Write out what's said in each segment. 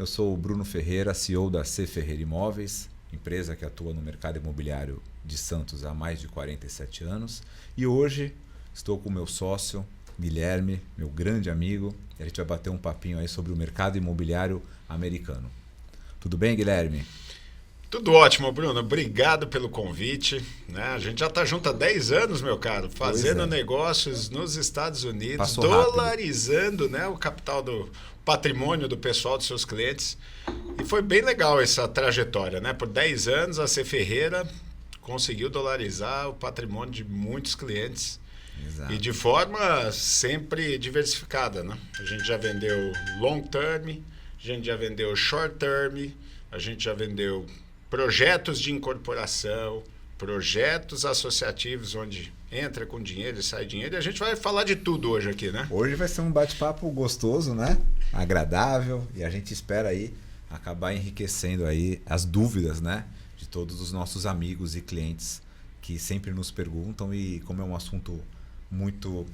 Eu sou o Bruno Ferreira, CEO da C Ferreira Imóveis, empresa que atua no mercado imobiliário de Santos há mais de 47 anos. E hoje estou com o meu sócio, Guilherme, meu grande amigo, e a gente vai bater um papinho aí sobre o mercado imobiliário americano. Tudo bem, Guilherme? Tudo ótimo, Bruno. Obrigado pelo convite. Né? A gente já está junto há 10 anos, meu caro, fazendo negócios nos Estados Unidos, Passou dolarizando, né, o capital do patrimônio do pessoal, dos seus clientes. E foi bem legal essa trajetória. Né? Por 10 anos, a C Ferreira conseguiu dolarizar o patrimônio de muitos clientes. Exato. E de forma sempre diversificada. Né? A gente já vendeu long term, a gente já vendeu short term, a gente já vendeu projetos de incorporação, projetos associativos onde entra com dinheiro e sai dinheiro. E a gente vai falar de tudo hoje aqui, né? Hoje vai ser um bate-papo gostoso, né? Agradável, e a gente espera aí acabar enriquecendo aí as dúvidas, né, de todos os nossos amigos e clientes que sempre nos perguntam, e como é um assunto muito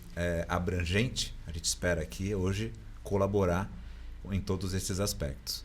abrangente, a gente espera aqui hoje colaborar em todos esses aspectos.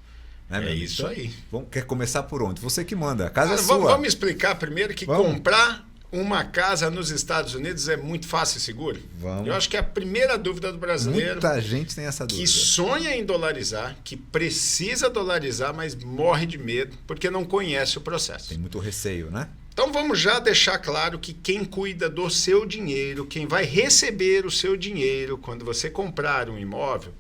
Né, é isso então, aí. Quer começar por onde? Você que manda, a casa é sua. Vamos explicar primeiro que comprar uma casa nos Estados Unidos é muito fácil e seguro? Vamos. Eu acho que é a primeira dúvida do brasileiro. Muita gente tem essa dúvida. Que sonha em dolarizar, que precisa dolarizar, mas morre de medo porque não conhece o processo. Tem muito receio, né? Então vamos já deixar claro que quem cuida do seu dinheiro, quem vai receber o seu dinheiro quando você comprar um imóvel,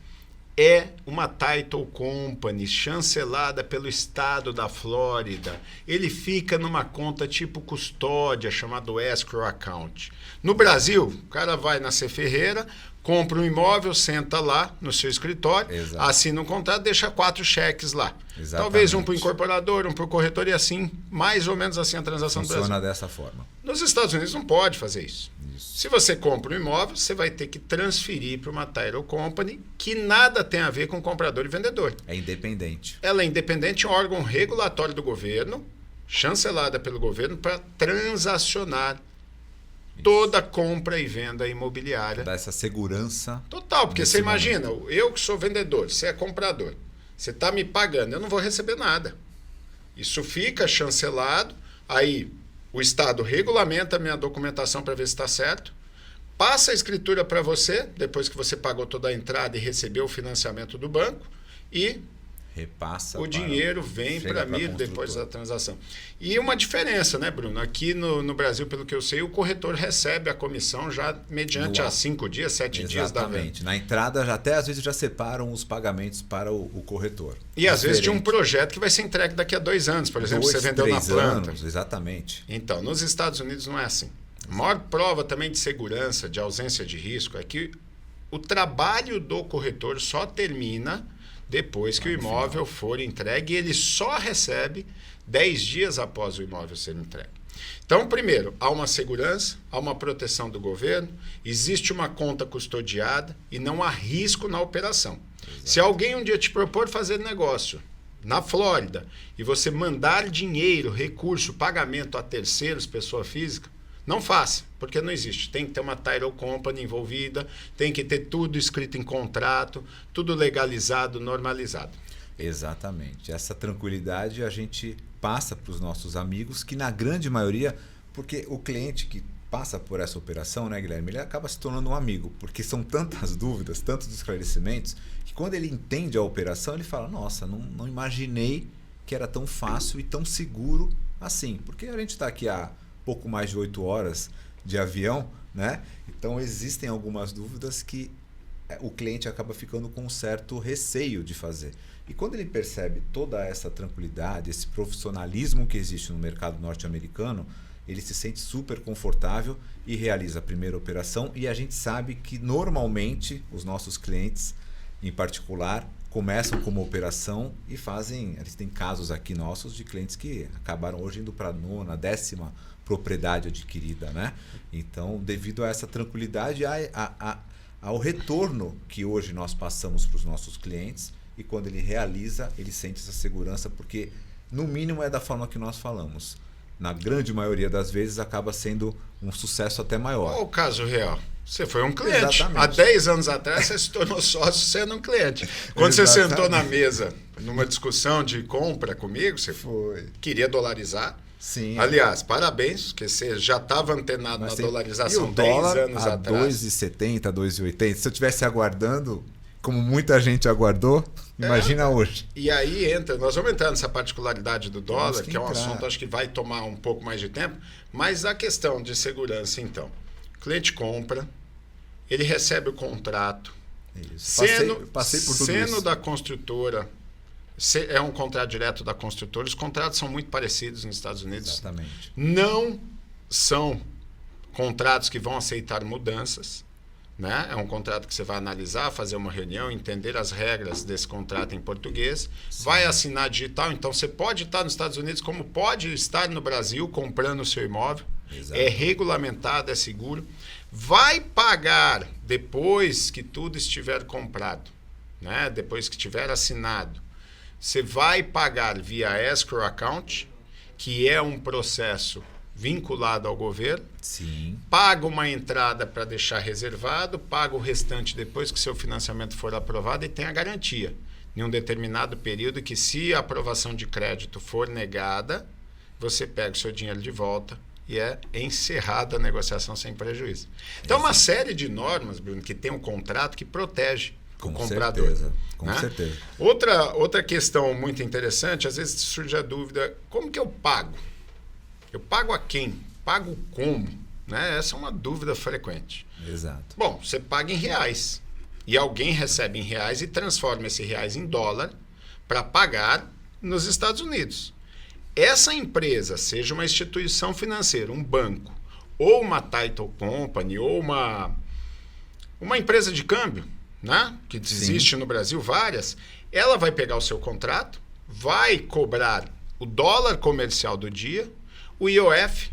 é uma title company chancelada pelo estado da Flórida. Ele fica numa conta tipo custódia, chamado escrow account. No Brasil, o cara vai na C Ferreira, compra um imóvel, senta lá no seu escritório, Exato. assina um contrato, deixa 4 cheques lá. Exatamente. Talvez um para o incorporador, um para o corretor, e assim, mais ou menos assim a transação do Brasil. Funciona dessa forma. Nos Estados Unidos não pode fazer isso. Se você compra um imóvel, você vai ter que transferir para uma title company que nada tem a ver com comprador e vendedor. É independente. Ela é independente, é um órgão regulatório do governo, chancelada pelo governo, para transacionar toda compra e venda imobiliária. Dá essa segurança. Total, porque você momento. imagina, eu que sou vendedor, você é comprador, você está me pagando, eu não vou receber nada. Isso fica chancelado, aí o Estado regulamenta a minha documentação para ver se está certo, passa a escritura para você, depois que você pagou toda a entrada e recebeu o financiamento do banco, e repassa o dinheiro vem para mim depois da transação. E uma diferença, né, Bruno? Aqui no Brasil, pelo que eu sei, o corretor recebe a comissão já mediante a 5 dias, 7 dias da venda. Exatamente. Na entrada, até às vezes já separam os pagamentos para o corretor. E às vezes de um projeto que vai ser entregue daqui a 2 anos, por exemplo, 2, você vendeu na 3 planta. anos, exatamente. Então, nos Estados Unidos não é assim. A maior prova também de segurança, de ausência de risco, é que o trabalho do corretor só termina depois que o imóvel for entregue, e ele só recebe 10 dias após o imóvel ser entregue. Então, primeiro, há uma segurança, há uma proteção do governo, existe uma conta custodiada e não há risco na operação. Exato. Se alguém um dia te propor fazer negócio na Flórida e você mandar dinheiro, recurso, pagamento a terceiros, pessoa física, não faça, porque não existe. Tem que ter uma title company envolvida, tem que ter tudo escrito em contrato, tudo legalizado, normalizado. Exatamente. Essa tranquilidade a gente passa para os nossos amigos, que na grande maioria, porque o cliente que passa por essa operação, né, Guilherme, ele acaba se tornando um amigo, porque são tantas dúvidas, tantos esclarecimentos, que quando ele entende a operação, ele fala, nossa, não imaginei que era tão fácil e tão seguro assim. Porque a gente está aqui há pouco mais de 8 horas de avião, né? Então existem algumas dúvidas que o cliente acaba ficando com um certo receio de fazer. E quando ele percebe toda essa tranquilidade, esse profissionalismo que existe no mercado norte-americano, ele se sente super confortável e realiza a primeira operação. E a gente sabe que normalmente os nossos clientes, em particular, começam como operação e fazem... Eles têm casos aqui nossos de clientes que acabaram hoje indo para a 9ª, 10ª propriedade adquirida, né? Então, devido a essa tranquilidade, ao retorno que hoje nós passamos para os nossos clientes, e quando ele realiza, ele sente essa segurança, porque no mínimo é da forma que nós falamos. Na grande maioria das vezes acaba sendo um sucesso até maior. Qual o caso real? Você foi um cliente. Exatamente. Há 10 anos atrás, você se tornou sócio sendo um cliente. Quando você sentou na mesa, numa discussão de compra comigo, você queria dolarizar. Sim. Aliás, parabéns, porque você já estava antenado na dolarização 10 anos atrás. 2,70, 2,80. Se eu estivesse aguardando, como muita gente aguardou, imagina hoje. E aí nós vamos entrar nessa particularidade do dólar, que é um assunto acho que vai tomar um pouco mais de tempo, mas a questão de segurança, então. O cliente compra, ele recebe o contrato. Isso. Passei por tudo sendo isso. da construtora, é um contrato direto da construtora. Os contratos são muito parecidos nos Estados Unidos. Exatamente. Não são contratos que vão aceitar mudanças. Né? É um contrato que você vai analisar, fazer uma reunião, entender as regras desse contrato em português. Sim. Vai assinar digital. Então, você pode estar nos Estados Unidos como pode estar no Brasil comprando o seu imóvel. Exato. É regulamentado, é seguro. Vai pagar depois que tudo estiver comprado, né? Depois que tiver assinado. Você vai pagar via escrow account, que é um processo vinculado ao governo. Sim. Paga uma entrada para deixar reservado, paga o restante depois que seu financiamento for aprovado e tem a garantia em um determinado período que, se a aprovação de crédito for negada, você pega o seu dinheiro de volta e é encerrada a negociação sem prejuízo. Então, uma série de normas, Bruno, que tem um contrato que protege o comprador. Certeza, com né? certeza. Outra questão muito interessante, às vezes surge a dúvida, como que eu pago? Eu pago a quem? Pago como? Né? Essa é uma dúvida frequente. Exato. Bom, você paga em reais. E alguém recebe em reais e transforma esse reais em dólar para pagar nos Estados Unidos. Essa empresa, seja uma instituição financeira, um banco, ou uma title company, ou uma empresa de câmbio, né? Que existe no Brasil, várias, ela vai pegar o seu contrato, vai cobrar o dólar comercial do dia, o IOF,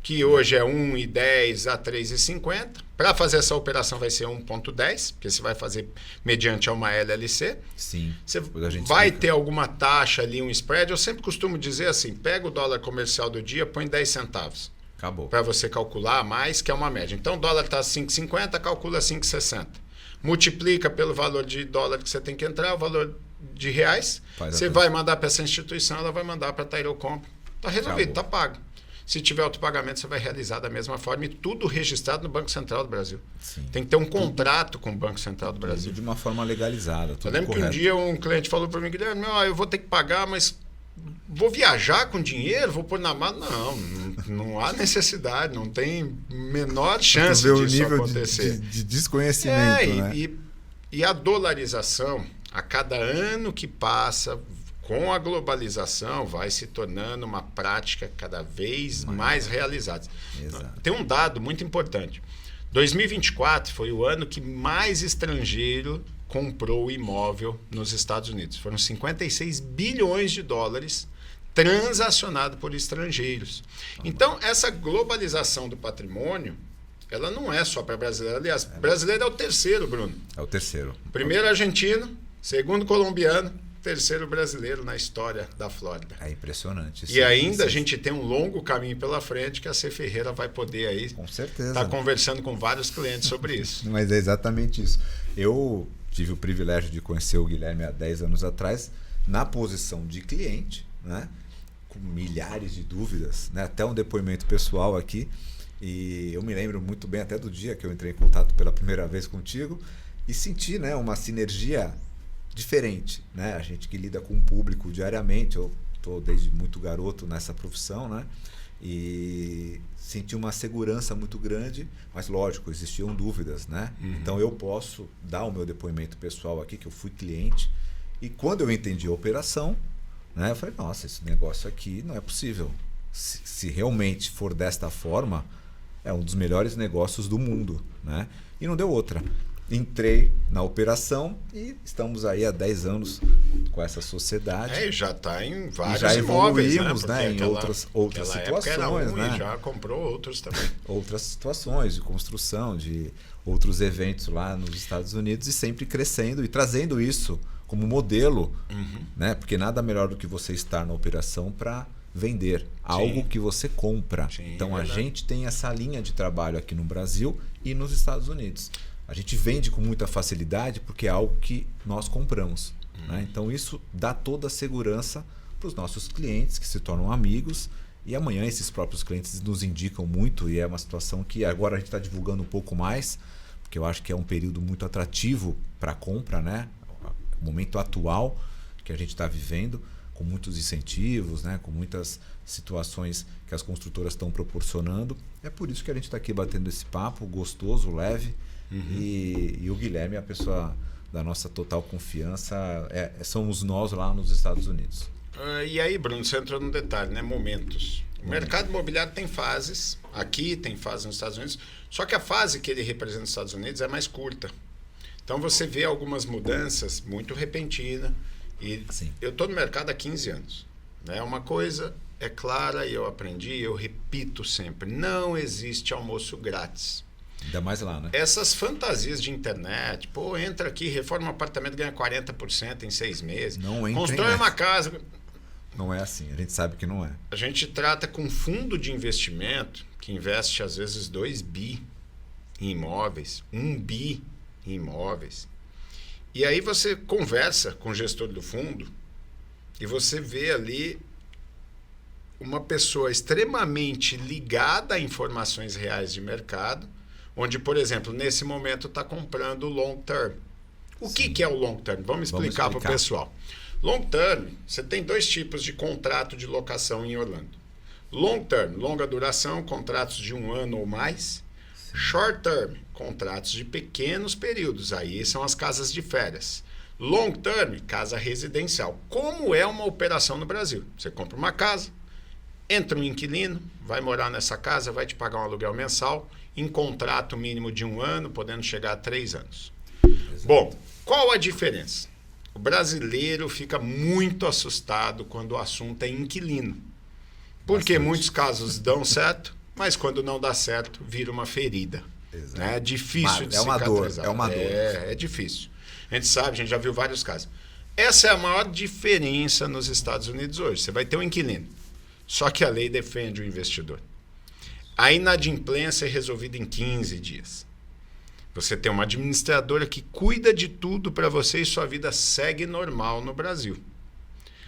que hoje é 1,10 a 3,50. Para fazer essa operação vai ser 1,10, porque você vai fazer mediante uma LLC. Sim. Você vai ter alguma taxa ali, um spread. Eu sempre costumo dizer assim, pega o dólar comercial do dia, põe 10 centavos. Acabou. Para você calcular mais, que é uma média. Então, o dólar está 5,50, calcula 5,60. Multiplica pelo valor de dólar que você tem que entrar, o valor de reais. Você vai mandar para essa instituição, ela vai mandar para a Title Company. Está resolvido, está pago. Se tiver outro pagamento, você vai realizar da mesma forma e tudo registrado no Banco Central do Brasil. Sim. Tem que ter um contrato com o Banco Central do Brasil. Tudo de uma forma legalizada. Tudo eu lembro correto. que um dia um cliente falou para mim, Guilherme, eu vou ter que pagar, mas vou viajar com dinheiro, vou pôr na mala. Não há necessidade, não tem menor chance disso acontecer. De desconhecimento. Né? E a dolarização, a cada ano que passa, com a globalização, vai se tornando uma prática cada vez mais realizada. Exato. Tem um dado muito importante. 2024 foi o ano que mais estrangeiro comprou imóvel nos Estados Unidos. Foram 56 bilhões de dólares transacionados por estrangeiros. Então, essa globalização do patrimônio, ela não é só para brasileiro. Aliás, brasileiro é o terceiro, Bruno. É o terceiro. Primeiro argentino, segundo colombiano, terceiro brasileiro na história da Flórida. É impressionante. E ainda a gente tem um longo caminho pela frente que a C. Ferreira vai poder aí com certeza estar conversando com vários clientes sobre isso. Mas é exatamente isso. Eu tive o privilégio de conhecer o Guilherme há 10 anos atrás na posição de cliente, né? Com milhares de dúvidas, né? Até um depoimento pessoal aqui. E eu me lembro muito bem até do dia que eu entrei em contato pela primeira vez contigo e senti, né, uma sinergia diferente, né? A gente que lida com o público diariamente, eu estou desde muito garoto nessa profissão, né? E senti uma segurança muito grande, mas lógico, existiam dúvidas, né? Então eu posso dar o meu depoimento pessoal aqui, que eu fui cliente, e quando eu entendi a operação, né, eu falei, nossa, esse negócio aqui não é possível. Se realmente for desta forma, é um dos melhores negócios do mundo, né? E não deu outra. Entrei na operação e estamos aí há 10 anos com essa sociedade. E já está em vários já imóveis, né? Em outras situações, né? E já comprou outros também. Outras situações de construção, de outros eventos lá nos Estados Unidos e sempre crescendo e trazendo isso como modelo, né? Porque nada melhor do que você estar na operação para vender, algo que você compra. Sim, então é a verdade. gente tem essa linha de trabalho aqui no Brasil e nos Estados Unidos. A gente vende com muita facilidade porque é algo que nós compramos. Né? Então isso dá toda a segurança para os nossos clientes que se tornam amigos. E amanhã esses próprios clientes nos indicam muito e é uma situação que agora a gente está divulgando um pouco mais, porque eu acho que é um período muito atrativo para a compra, né? O momento atual que a gente está vivendo, com muitos incentivos, né? Com muitas situações que as construtoras estão proporcionando. É por isso que a gente está aqui batendo esse papo gostoso, leve. E o Guilherme é a pessoa da nossa total confiança. Somos nós lá nos Estados Unidos. E aí, Bruno, você entrou no detalhe, né? Momentos. O mercado imobiliário tem fases. Aqui tem fases nos Estados Unidos. Só que a fase que ele representa nos Estados Unidos é mais curta. Então você vê algumas mudanças muito repentinas. E Sim. eu estou no mercado há 15 anos. Né? Uma coisa é clara e eu aprendi, eu repito sempre: não existe almoço grátis. Ainda mais lá, né? Essas fantasias de internet, pô, entra aqui, reforma um apartamento, ganha 40% em 6 meses. Não entra constrói uma casa. Não é assim, a gente sabe que não é. A gente trata com fundo de investimento que investe às vezes 2 bi em imóveis, 1 bi em imóveis. E aí você conversa com o gestor do fundo e você vê ali uma pessoa extremamente ligada a informações reais de mercado, onde, por exemplo, nesse momento está comprando long term. O que é o long term? Vamos explicar para o pessoal. Long term, você tem 2 tipos de contrato de locação em Orlando. Long term, longa duração, contratos de 1 ano ou mais. Short term, contratos de pequenos períodos. Aí são as casas de férias. Long term, casa residencial. Como é uma operação no Brasil? Você compra uma casa, entra um inquilino, vai morar nessa casa, vai te pagar um aluguel mensal, em contrato mínimo de 1 ano, podendo chegar a 3 anos. Exato. Bom, qual a diferença? O brasileiro fica muito assustado quando o assunto é inquilino. Porque muitos casos dão certo, mas quando não dá certo, vira uma ferida. Né? É difícil de cicatrizar. É uma dor. É difícil. A gente sabe, a gente já viu vários casos. Essa é a maior diferença nos Estados Unidos hoje. Você vai ter um inquilino, só que a lei defende o investidor. A inadimplência é resolvida em 15 dias. Você tem uma administradora que cuida de tudo para você e sua vida segue normal no Brasil.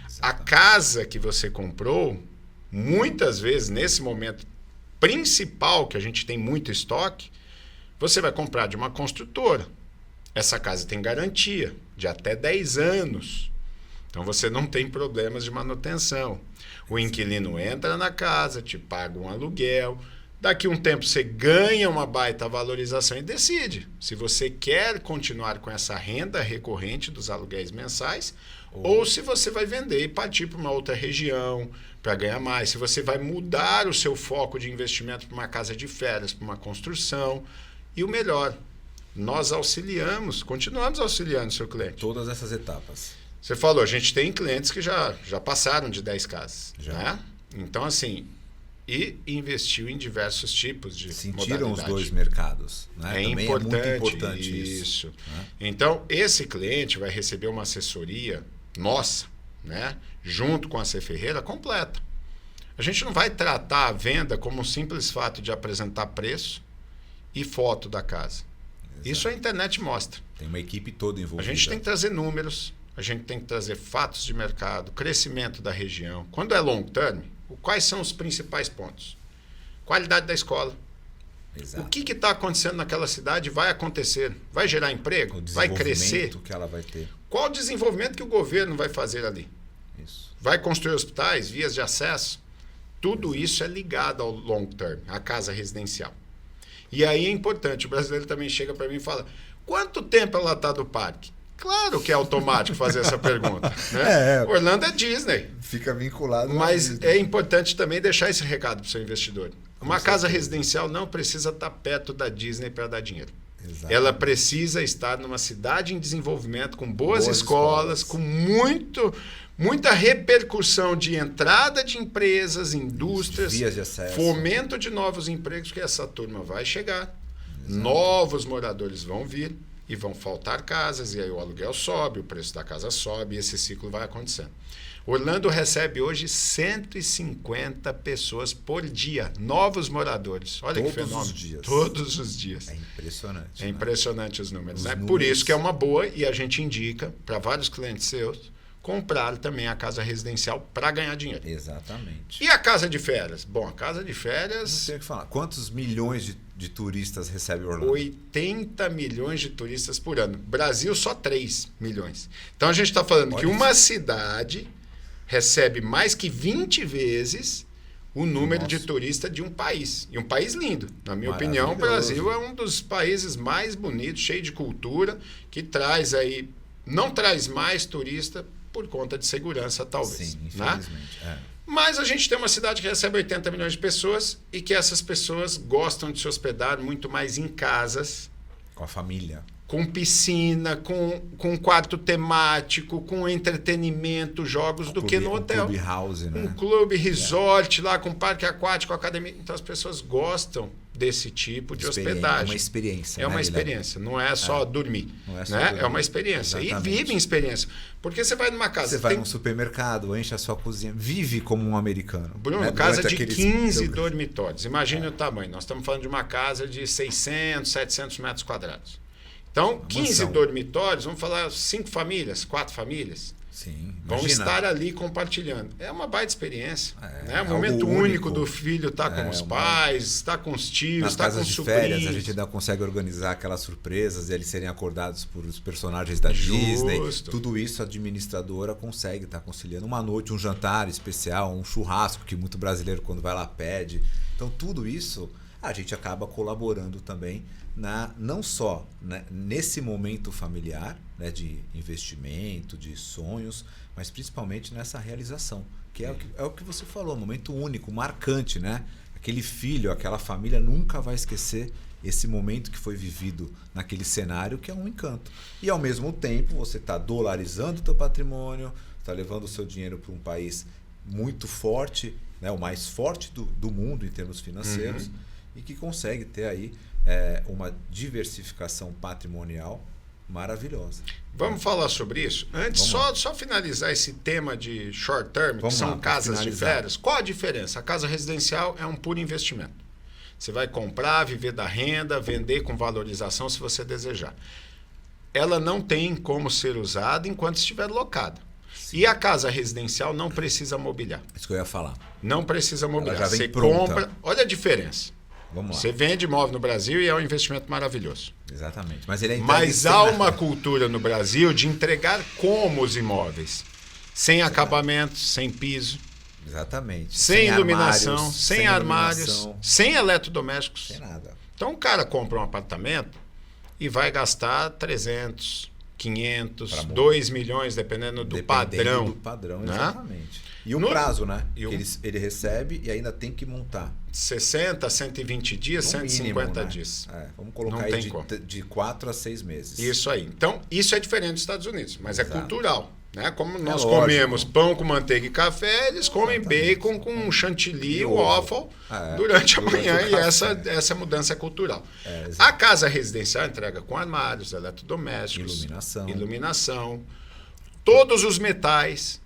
Exatamente. A casa que você comprou, muitas vezes, nesse momento principal, que a gente tem muito estoque, você vai comprar de uma construtora. Essa casa tem garantia de até 10 anos. Então você não tem problemas de manutenção. O inquilino entra na casa, te paga um aluguel. Daqui a um tempo você ganha uma baita valorização e decide se você quer continuar com essa renda recorrente dos aluguéis mensais ou se você vai vender e partir para uma outra região para ganhar mais. Se você vai mudar o seu foco de investimento para uma casa de férias, para uma construção. E o melhor, nós auxiliamos, continuamos auxiliando o seu cliente. Todas essas etapas. Você falou, a gente tem clientes que já passaram de 10 casas. Já. Né? Então, assim... E investiu em diversos tipos de Sentiram modalidade. os 2 mercados. Né? É Também importante, é muito importante isso. Né? Então, esse cliente vai receber uma assessoria nossa, né? Junto com a C. Ferreira, completa. A gente não vai tratar a venda como um simples fato de apresentar preço e foto da casa. Exato. Isso a internet mostra. Tem uma equipe toda envolvida. A gente tem que trazer números, a gente tem que trazer fatos de mercado, crescimento da região. Quando é long term, quais são os principais pontos? Qualidade da escola. Exato. O que está acontecendo naquela cidade vai acontecer? Vai gerar emprego? Vai crescer? Que ela vai ter. Qual o desenvolvimento que o governo vai fazer ali? Isso. Vai construir hospitais, vias de acesso? Tudo isso é ligado ao long term, à casa residencial. E aí é importante, o brasileiro também chega para mim e fala: quanto tempo ela está do parque? Claro que é automático fazer essa pergunta. Né? Orlando é Disney. Fica vinculado. Mas é importante também deixar esse recado para o seu investidor. Uma casa residencial não precisa estar perto da Disney para dar dinheiro. Exatamente. Ela precisa estar numa cidade em desenvolvimento, com boas escolas, com muita repercussão de entrada de empresas, indústrias, vias de acesso, fomento de novos empregos, que essa turma vai chegar, novos moradores vão vir. e vão faltar casas, e aí o aluguel sobe, o preço da casa sobe, e esse ciclo vai acontecendo. Orlando recebe hoje 150 pessoas por dia, novos moradores. Olha que fenômeno. Todos os dias. Todos os dias. É impressionante. É impressionante os números. Né? Números... Por isso que é uma boa, e a gente indica para vários clientes seus comprar também a casa residencial para ganhar dinheiro. Exatamente. E a casa de férias? Bom, a casa de férias... Não sei o que falar. Quantos milhões de turistas recebe Orlando? 80 milhões de turistas por ano. Brasil, só 3 milhões. Então, a gente está falando que uma cidade recebe mais que 20 vezes o número de turistas de um país. E um país lindo. Na minha opinião, o Brasil é um dos países mais bonitos, cheio de cultura, que traz aí... Não traz mais turista por conta de segurança, talvez. Sim, infelizmente. Né? Mas a gente tem uma cidade que recebe 80 milhões de pessoas e que essas pessoas gostam de se hospedar muito mais em casas. Com a família. Com piscina, com quarto temático, com entretenimento, jogos, do que no hotel. Um clube house, né? Um clube resort lá, com parque aquático, academia. Então as pessoas gostam desse tipo de hospedagem. É uma experiência. É uma experiência, não é só dormir. Não é só né? dormir. É uma experiência. Exatamente. E vive em experiência. Porque você vai numa casa... Você vai num supermercado, enche a sua cozinha, vive como um americano. Bruno, né? casa de 15 dormitórios. Imagine o tamanho. Nós estamos falando de uma casa de 600, 700 metros quadrados. Então, 15 dormitórios, vamos falar 5 famílias, 4 famílias. Sim, vão estar ali compartilhando. É uma baita experiência. É um algo momento único do filho estar com os pais, estar com os tios, estar com os sobrinhos. Nas casas de férias, a gente ainda consegue organizar aquelas surpresas e eles serem acordados por os personagens da Disney. Tudo isso a administradora consegue estar conciliando. Uma noite, um jantar especial, um churrasco que muito brasileiro quando vai lá pede. Então, tudo isso a gente acaba colaborando também não só nesse momento familiar, né, de investimento, de sonhos, mas principalmente nessa realização, que é o que você falou, um momento único, marcante, né? Aquele filho, aquela família nunca vai esquecer esse momento que foi vivido naquele cenário, que é um encanto. E ao mesmo tempo você está dolarizando o teu patrimônio, está levando o seu dinheiro para um país muito forte, né, o mais forte do mundo em termos financeiros, e que consegue ter aí uma diversificação patrimonial maravilhosa. Vamos falar sobre isso? Antes, só finalizar esse tema de short term, que são casas de férias. Qual a diferença? A casa residencial é um puro investimento. Você vai comprar, viver da renda, vender com valorização se você desejar. Ela não tem como ser usada enquanto estiver locada. Sim. E a casa residencial não precisa mobiliar. Isso que eu ia falar. Não precisa mobiliar. Ela já vem você pronta. Compra. Olha a diferença. Vamos lá. Você vende imóvel no Brasil e é um investimento maravilhoso. Exatamente. Mas ele é Mas há uma cultura no Brasil de entregar como os imóveis. Sem acabamentos, sem piso. Exatamente. Sem iluminação, sem armários, sem eletrodomésticos. Sem nada. Então o cara compra um apartamento e vai gastar 300, 500, 2 milhões, dependendo do padrão. Do padrão, né? Exatamente. E o prazo, né? Ele recebe e ainda tem que montar. 60, 120 dias, no 150 mínimo, né? Dias. Vamos colocar aí de 4 a 6 meses. Isso aí. Então, isso é diferente dos Estados Unidos, mas é cultural. Né? Como nós comemos pão com manteiga e café, eles comem bacon com chantilly, waffle durante a manhã. E essa mudança é cultural. A casa residencial entrega com armários, eletrodomésticos, iluminação, todos os metais,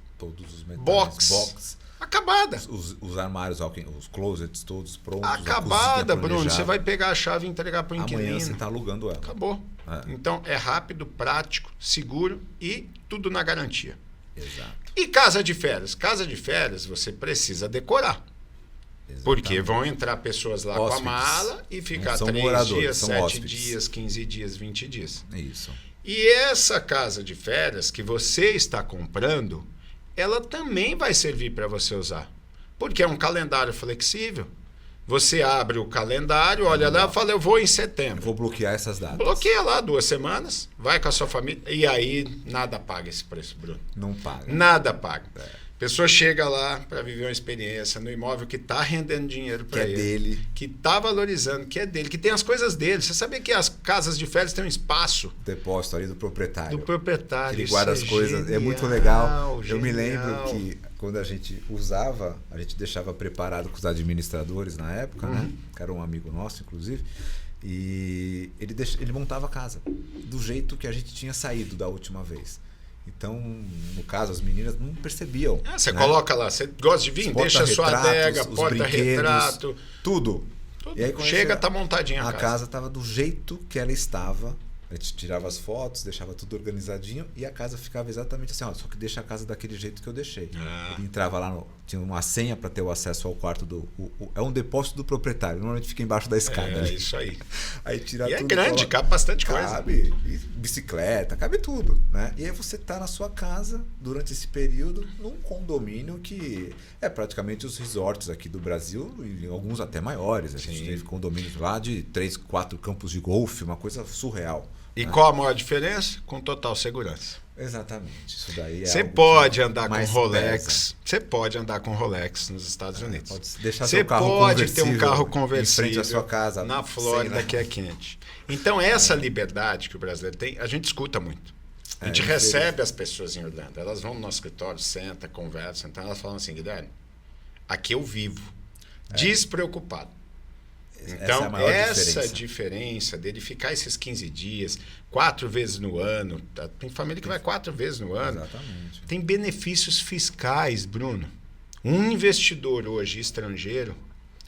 box. Acabada. Os armários, os closets todos prontos. Acabada, Bruno. Você vai pegar a chave e entregar para o inquilino. Amanhã você está alugando ela. Acabou. Então, é rápido, prático, seguro e tudo na garantia. Exato. E casa de férias? Casa de férias você precisa decorar. Exatamente. Porque vão entrar pessoas lá com a mala e ficar 3 dias, 7 dias, 15 dias, 20 dias. Isso. E essa casa de férias que você está comprando, ela também vai servir para você usar. Porque é um calendário flexível. Você abre o calendário, olha lá e fala, eu vou em setembro. Eu vou bloquear essas datas. Bloqueia lá 2 semanas, vai com a sua família. E aí, nada paga esse preço, Bruno. Não paga. Nada paga. A pessoa chega lá para viver uma experiência no imóvel que está rendendo dinheiro para ele. Que é dele. Que está valorizando, que é dele, que tem as coisas dele. Você sabia que as casas de férias têm um espaço? Depósito ali do proprietário. Do proprietário. Ele guarda as coisas. É muito legal. Eu me lembro que quando a gente usava, a gente deixava preparado com os administradores na época, né? Que era um amigo nosso, inclusive. E ele montava a casa do jeito que a gente tinha saído da última vez. Então, no caso, as meninas não percebiam. Você coloca lá, você gosta de vinho? Deixa a sua adega, porta-retrato. Tudo. E aí, chega, tá montadinha a casa estava do jeito que ela estava. A gente tirava as fotos, deixava tudo organizadinho e a casa ficava exatamente assim, ó, só que deixa a casa daquele jeito que eu deixei. Ele entrava lá, tinha uma senha para ter o acesso ao quarto é um depósito do proprietário, normalmente fica embaixo da escada. É isso aí. Aí tira e tudo, é grande, cabe bastante coisa. Cabe, bicicleta, cabe tudo, né? E aí você tá na sua casa durante esse período num condomínio que é praticamente os resorts aqui do Brasil e alguns até maiores. A gente teve condomínios lá de 3, 4 campos de golfe, uma coisa surreal. E qual a maior diferença? Com total segurança. Exatamente. Isso daí é Você pode andar com Rolex. Você pode andar com Rolex nos Estados Unidos. Pode deixar você seu carro pode ter um carro conversível em frente à sua casa, na Flórida, que é quente. Então, essa liberdade que o brasileiro tem, a gente escuta muito. A gente recebe as pessoas em Orlando. Elas vão no nosso escritório, senta, conversa. Então, elas falam assim, Guilherme, aqui eu vivo. Despreocupado. Então, essa diferença dele ficar esses 15 dias, 4 vezes no ano, tem família que vai 4 vezes no ano. Exatamente. Tem benefícios fiscais, Bruno. Um investidor hoje estrangeiro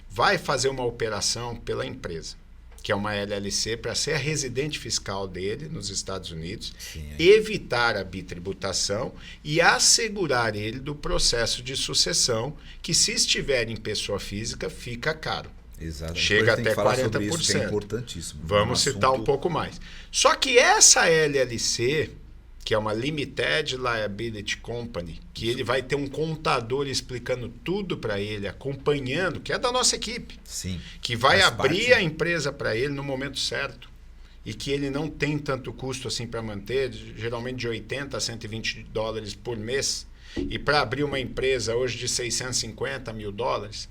vai fazer uma operação pela empresa, que é uma LLC, para ser a residente fiscal dele nos Estados Unidos, evitar a bitributação e assegurar ele do processo de sucessão, que se estiver em pessoa física, fica caro. Exato. Chega até 40%. Isso, que é importantíssimo. Vamos citar um pouco mais. Só que essa LLC, que é uma Limited Liability Company, que ele vai ter um contador explicando tudo para ele, acompanhando, que é da nossa equipe. Sim. Que vai abrir a empresa para ele no momento certo. E que ele não tem tanto custo assim para manter, geralmente de 80 a 120 dólares por mês. E para abrir uma empresa hoje de 650 mil dólares.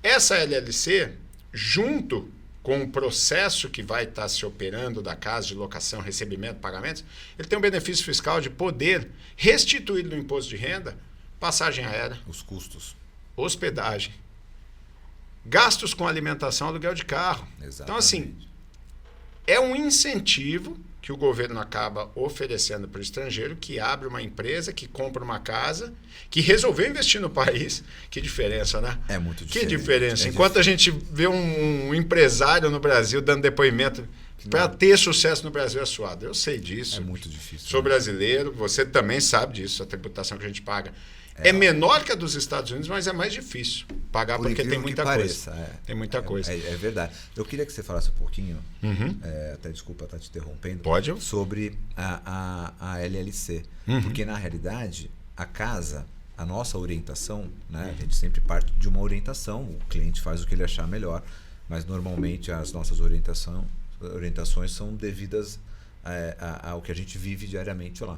Essa LLC, junto com o processo que vai estar se operando da casa de locação, recebimento, pagamentos, ele tem um benefício fiscal de poder restituir do imposto de renda, passagem aérea, os custos, hospedagem, gastos com alimentação, aluguel de carro. Exatamente. Então, assim, é um incentivo que o governo acaba oferecendo para o estrangeiro, que abre uma empresa, que compra uma casa, que resolveu investir no país. Que diferença, né? É muito diferente. Que diferença. Enquanto a gente vê um empresário no Brasil dando depoimento para ter sucesso no Brasil é suado. Eu sei disso. É muito difícil. Sou brasileiro, você também sabe disso, a tributação que a gente paga. É menor que a dos Estados Unidos, mas é mais difícil pagar porque tem muita coisa. Tem muita coisa. É verdade. Eu queria que você falasse um pouquinho, até desculpa estar te interrompendo, Pode. Sobre a LLC. Porque, na realidade, a casa, a nossa orientação, né, a gente sempre parte de uma orientação, o cliente faz o que ele achar melhor, mas normalmente as nossas orientações são devidas ao que a gente vive diariamente lá.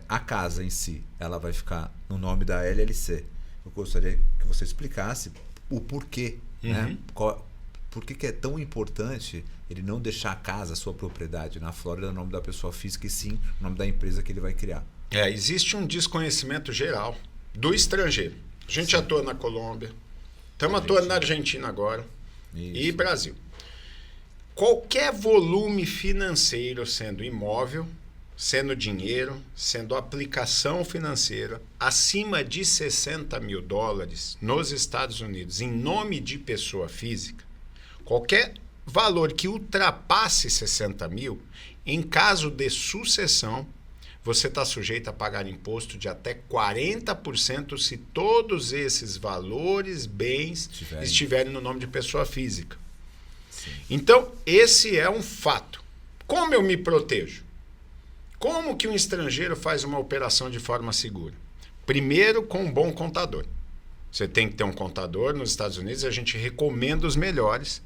A casa em si, ela vai ficar no nome da LLC. Eu gostaria que você explicasse o porquê, né? Por que é tão importante ele não deixar a casa, a sua propriedade na Flórida, no nome da pessoa física e sim no nome da empresa que ele vai criar. Existe um desconhecimento geral do estrangeiro. A gente atua na Colômbia, estamos atuando na Argentina agora. E Brasil. Qualquer volume financeiro, sendo imóvel, sendo dinheiro, sendo aplicação financeira, acima de 60 mil dólares nos Estados Unidos, em nome de pessoa física, qualquer valor que ultrapasse 60 mil, em caso de sucessão, você está sujeito a pagar imposto de até 40% se todos esses valores, bens, estiverem no nome de pessoa física. Sim. Então, esse é um fato. Como eu me protejo? Como que um estrangeiro faz uma operação de forma segura? Primeiro, com um bom contador. Você tem que ter um contador nos Estados Unidos, a gente recomenda os melhores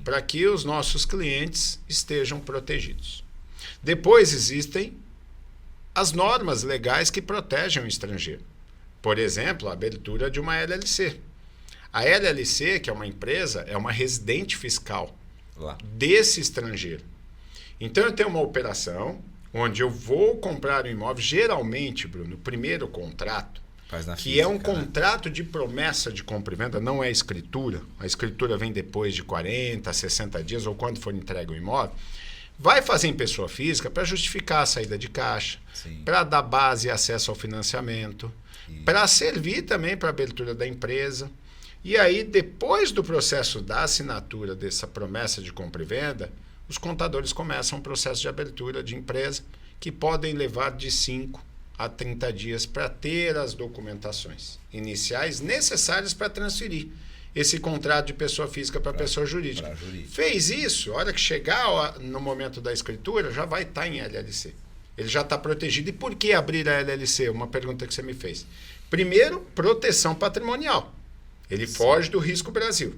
para que os nossos clientes estejam protegidos. Depois existem as normas legais que protegem o estrangeiro. Por exemplo, a abertura de uma LLC. A LLC, que é uma empresa, é uma residente fiscal desse estrangeiro. Então, eu tenho uma operação onde eu vou comprar um imóvel, geralmente, Bruno, o primeiro contrato, Faz na que física, é um né? contrato de promessa de compra e venda, não é escritura. A escritura vem depois de 40, 60 dias ou quando for entregue o imóvel. Vai fazer em pessoa física para justificar a saída de caixa, para dar base e acesso ao financiamento, para servir também para a abertura da empresa. E aí, depois do processo da assinatura dessa promessa de compra e venda, os contadores começam um processo de abertura de empresa que podem levar de 5 a 30 dias para ter as documentações iniciais necessárias para transferir esse contrato de pessoa física para pessoa jurídica. Fez isso, a hora que chegar no momento da escritura, já vai estar em LLC. Ele já está protegido. E por que abrir a LLC? Uma pergunta que você me fez. Primeiro, proteção patrimonial. Ele foge do risco Brasil.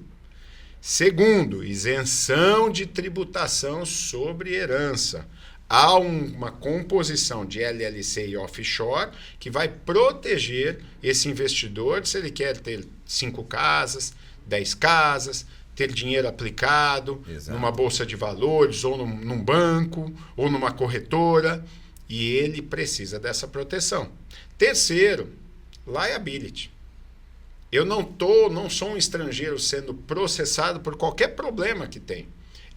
Segundo, isenção de tributação sobre herança. Há uma composição de LLC e offshore que vai proteger esse investidor se ele quer ter 5 casas, 10 casas, ter dinheiro aplicado numa bolsa de valores ou num banco ou numa corretora, e ele precisa dessa proteção. Terceiro, liability. Eu não sou um estrangeiro sendo processado por qualquer problema que tem.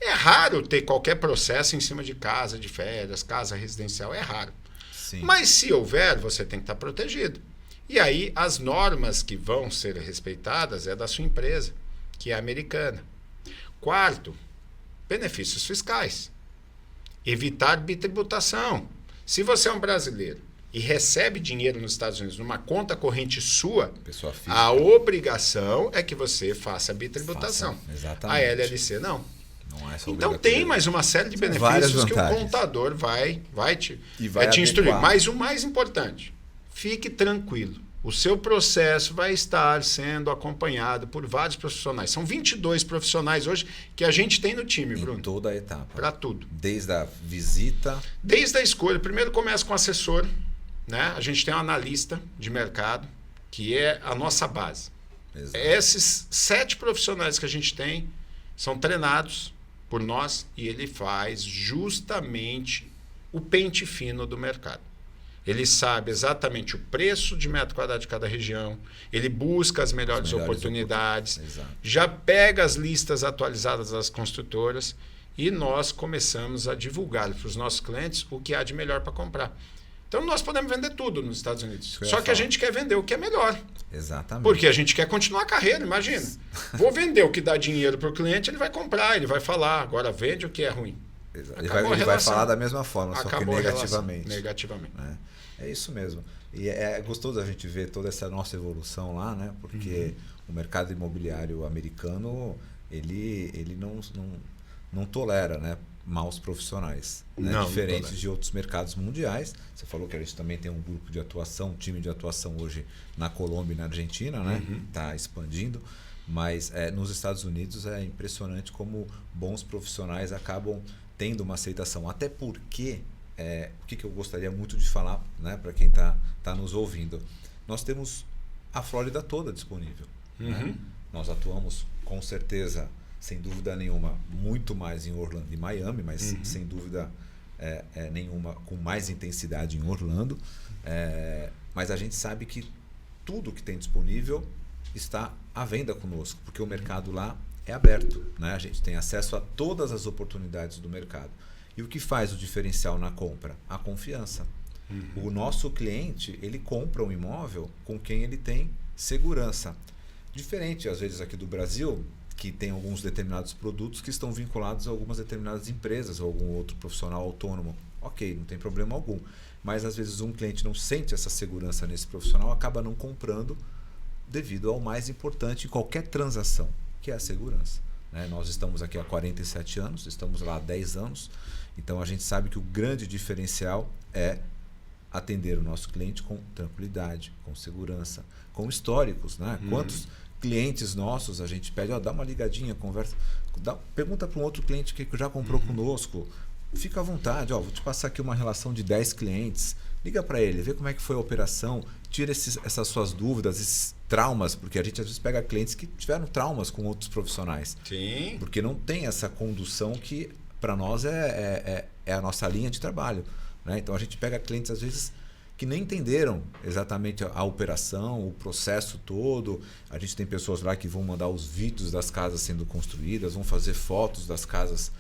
É raro ter qualquer processo em cima de casa de férias, casa residencial, é raro. Sim. Mas se houver, você tem que estar protegido. E aí as normas que vão ser respeitadas é da sua empresa, que é americana. Quarto, benefícios fiscais. Evitar bitributação. Se você é um brasileiro e recebe dinheiro nos Estados Unidos numa conta corrente sua, pessoa física, a obrigação é que você faça a bitributação. Exatamente. A LLC não. Não é essa Então tem mais uma série de benefícios que o contador vai te instruir. Mas o mais importante, fique tranquilo. O seu processo vai estar sendo acompanhado por vários profissionais. São 22 profissionais hoje que a gente tem no time, Bruno. Em toda a etapa. Para tudo. Desde a visita. Desde a escolha. Primeiro começa com o assessor. Né? A gente tem um analista de mercado, que é a nossa base. Exato. Esses 7 profissionais que a gente tem são treinados por nós e ele faz justamente o pente fino do mercado. Ele sabe exatamente o preço de metro quadrado de cada região, ele busca as melhores oportunidades, já pega as listas atualizadas das construtoras e nós começamos a divulgar para os nossos clientes o que há de melhor para comprar. Então nós podemos vender tudo nos Estados Unidos, só que a gente quer vender o que é melhor. Exatamente. Porque a gente quer continuar a carreira, imagina. Vou vender o que dá dinheiro para o cliente, ele vai comprar, ele vai falar, agora vende o que é ruim. Ele vai falar da mesma forma, só que negativamente. Negativamente. É isso mesmo. E é gostoso a gente ver toda essa nossa evolução lá, né? Porque o mercado imobiliário americano, ele não tolera, né, maus profissionais, né? Diferente de outros mercados mundiais. Você falou que a gente também tem um grupo de atuação, um time de atuação hoje na Colômbia e na Argentina, né? Está expandindo. Mas nos Estados Unidos é impressionante como bons profissionais acabam tendo uma aceitação. Até porque, o que eu gostaria muito de falar, né, para quem está nos ouvindo, nós temos a Flórida toda disponível. Né? Nós atuamos com certeza, sem dúvida nenhuma, muito mais em Orlando e Miami, mas sem dúvida nenhuma com mais intensidade em Orlando. Mas a gente sabe que tudo que tem disponível está à venda conosco, porque o mercado lá é aberto, né? A gente tem acesso a todas as oportunidades do mercado. E o que faz o diferencial na compra? A confiança. O nosso cliente, ele compra um imóvel com quem ele tem segurança. Diferente, às vezes, aqui do Brasil, que tem alguns determinados produtos que estão vinculados a algumas determinadas empresas ou algum outro profissional autônomo. Ok, não tem problema algum. Mas, às vezes, um cliente não sente essa segurança nesse profissional, acaba não comprando devido ao mais importante em qualquer transação, que é a segurança. Né? Nós estamos aqui há 47 anos, estamos lá há 10 anos, então a gente sabe que o grande diferencial é atender o nosso cliente com tranquilidade, com segurança, com históricos. Né? Quantos clientes nossos a gente pede, dá uma ligadinha, conversa, pergunta para um outro cliente que já comprou conosco, fica à vontade, vou te passar aqui uma relação de 10 clientes, liga para ele, vê como é que foi a operação, tira essas suas dúvidas, esses traumas, porque a gente às vezes pega clientes que tiveram traumas com outros profissionais. Sim. Porque não tem essa condução que para nós é a nossa linha de trabalho. Né? Então a gente pega clientes às vezes que nem entenderam exatamente a operação, o processo todo. A gente tem pessoas lá que vão mandar os vídeos das casas sendo construídas, vão fazer fotos das casas,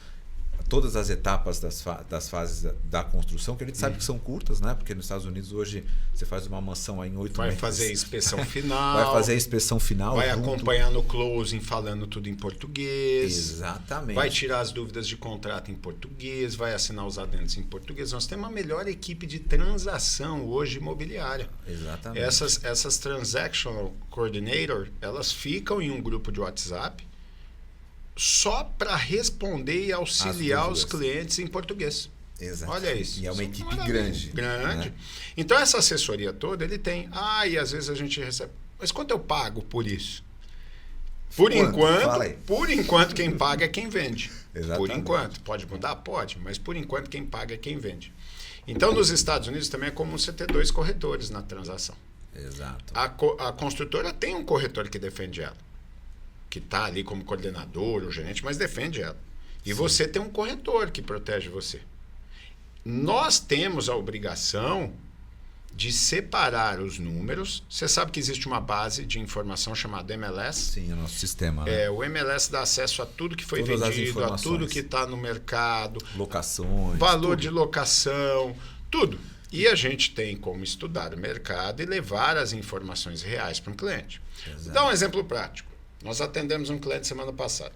todas as etapas das fases da construção, que a gente sabe que são curtas, né? Porque nos Estados Unidos hoje você faz uma mansão aí em 8 meses. Vai fazer a inspeção final. Vai fazer a inspeção final. Vai acompanhar no closing falando tudo em português. Exatamente. Vai tirar as dúvidas de contrato em português, vai assinar os adendos em português. Nós temos a melhor equipe de transação hoje imobiliária. Exatamente. Essas Transactional Coordinator, elas ficam em um grupo de WhatsApp só para responder e auxiliar os clientes em português. Exato. Olha isso. E é uma Isso equipe grande. Né? Então, essa assessoria toda, ele tem. E às vezes a gente recebe. Mas quanto eu pago por isso? Por enquanto, quem paga é quem vende. Exatamente. Por enquanto. Pode mudar? Pode. Mas por enquanto, quem paga é quem vende. Então, nos Estados Unidos também é comum você ter 2 corretores na transação. Exato. A construtora tem um corretor que defende ela, que está ali como coordenador ou gerente, mas defende ela. E você tem um corretor que protege você. Nós temos a obrigação de separar os números. Você sabe que existe uma base de informação chamada MLS? Sim, é o nosso sistema. Né? O MLS dá acesso a tudo que foi Todas vendido, a tudo que está no mercado. Locações. Valor de locação, tudo. E a gente tem como estudar o mercado e levar as informações reais para um cliente. Exato. Dá um exemplo prático. Nós atendemos um cliente semana passada.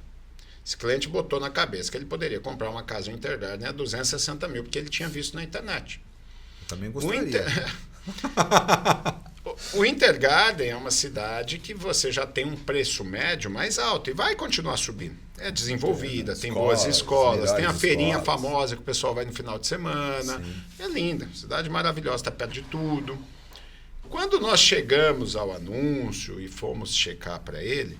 Esse cliente botou na cabeça que ele poderia comprar uma casa em Intergarden a 260 mil, porque ele tinha visto na internet. Eu também gostaria. O Intergarden é uma cidade que você já tem um preço médio mais alto e vai continuar subindo. É desenvolvida, tem boas escolas, tem a feirinha famosa que o pessoal vai no final de semana. Sim. É linda, cidade maravilhosa, está perto de tudo. Quando nós chegamos ao anúncio e fomos checar para ele,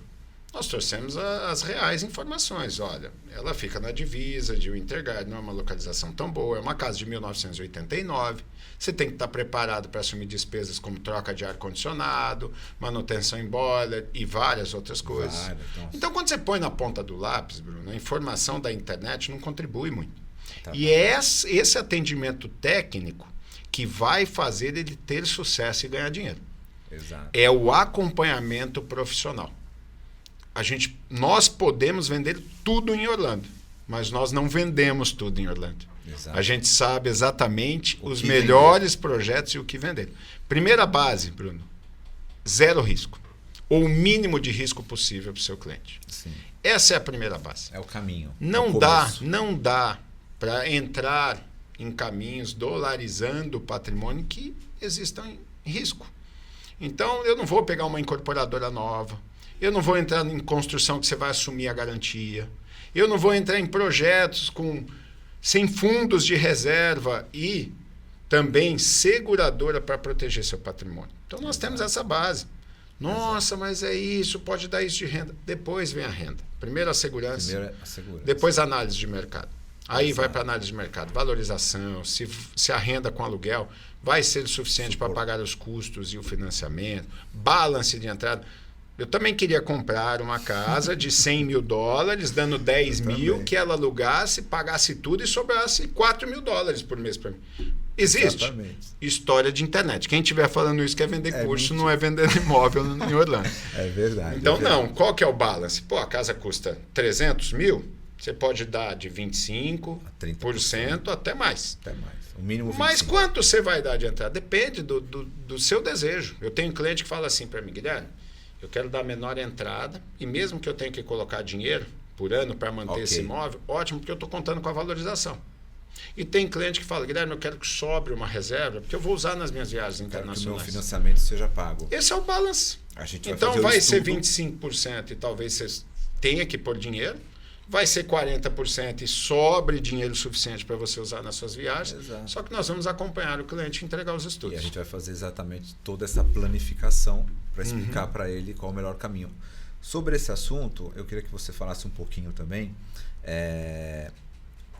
nós trouxemos as reais informações. Olha, ela fica na divisa de Intergarden, não é uma localização tão boa, é uma casa de 1989. Você tem que estar preparado para assumir despesas como troca de ar-condicionado, manutenção em boiler e várias outras coisas. Então, quando você põe na ponta do lápis, Bruno, a informação da internet não contribui muito. E é esse atendimento técnico que vai fazer ele ter sucesso e ganhar dinheiro. Exato. É o acompanhamento profissional. Nós podemos vender tudo em Orlando, mas nós não vendemos tudo em Orlando. Exato. A gente sabe exatamente os melhores projetos e o que vender. Primeira base, Bruno, 0 risco. Ou o mínimo de risco possível para o seu cliente. Sim. Essa é a primeira base. É o caminho. Não dá para entrar em caminhos dolarizando o patrimônio que existam em risco. Então, eu não vou pegar uma incorporadora nova. Eu não vou entrar em construção que você vai assumir a garantia. Eu não vou entrar em projetos sem fundos de reserva e também seguradora para proteger seu patrimônio. Então, nós temos essa base. Nossa, mas é isso, pode dar isso de renda. Depois vem a renda. Primeiro a segurança, depois a análise de mercado. Aí vai para a análise de mercado, valorização, se a renda com aluguel vai ser o suficiente para pagar os custos e o financiamento, balance de entrada. Eu também queria comprar uma casa de 100 mil dólares, dando 10 mil, que ela alugasse, pagasse tudo e sobrasse 4 mil dólares por mês para mim. Existe. Exatamente. História de internet. Quem estiver falando isso quer vender curso, não é vender imóvel em Orlando. É verdade. Então, não. Qual que é o balance? A casa custa 300 mil, você pode dar de 25% a 30%, até mais. Até mais. O mínimo 25%. Mas quanto você vai dar de entrada? Depende do seu desejo. Eu tenho um cliente que fala assim para mim, Guilherme, eu quero dar a menor entrada e mesmo que eu tenha que colocar dinheiro por ano para manter esse imóvel, ótimo, porque eu estou contando com a valorização. E tem cliente que fala, Guilherme, eu quero que sobre uma reserva, porque eu vou usar nas minhas viagens internacionais. Quero que o meu financiamento seja pago. Esse é o balance. Então vai ser 25% e talvez você tenha que pôr dinheiro, vai ser 40% e sobre dinheiro suficiente para você usar nas suas viagens. Exato. Só que nós vamos acompanhar o cliente e entregar os estudos. E a gente vai fazer exatamente toda essa planificação para explicar para ele qual é o melhor caminho. Sobre esse assunto, eu queria que você falasse um pouquinho também.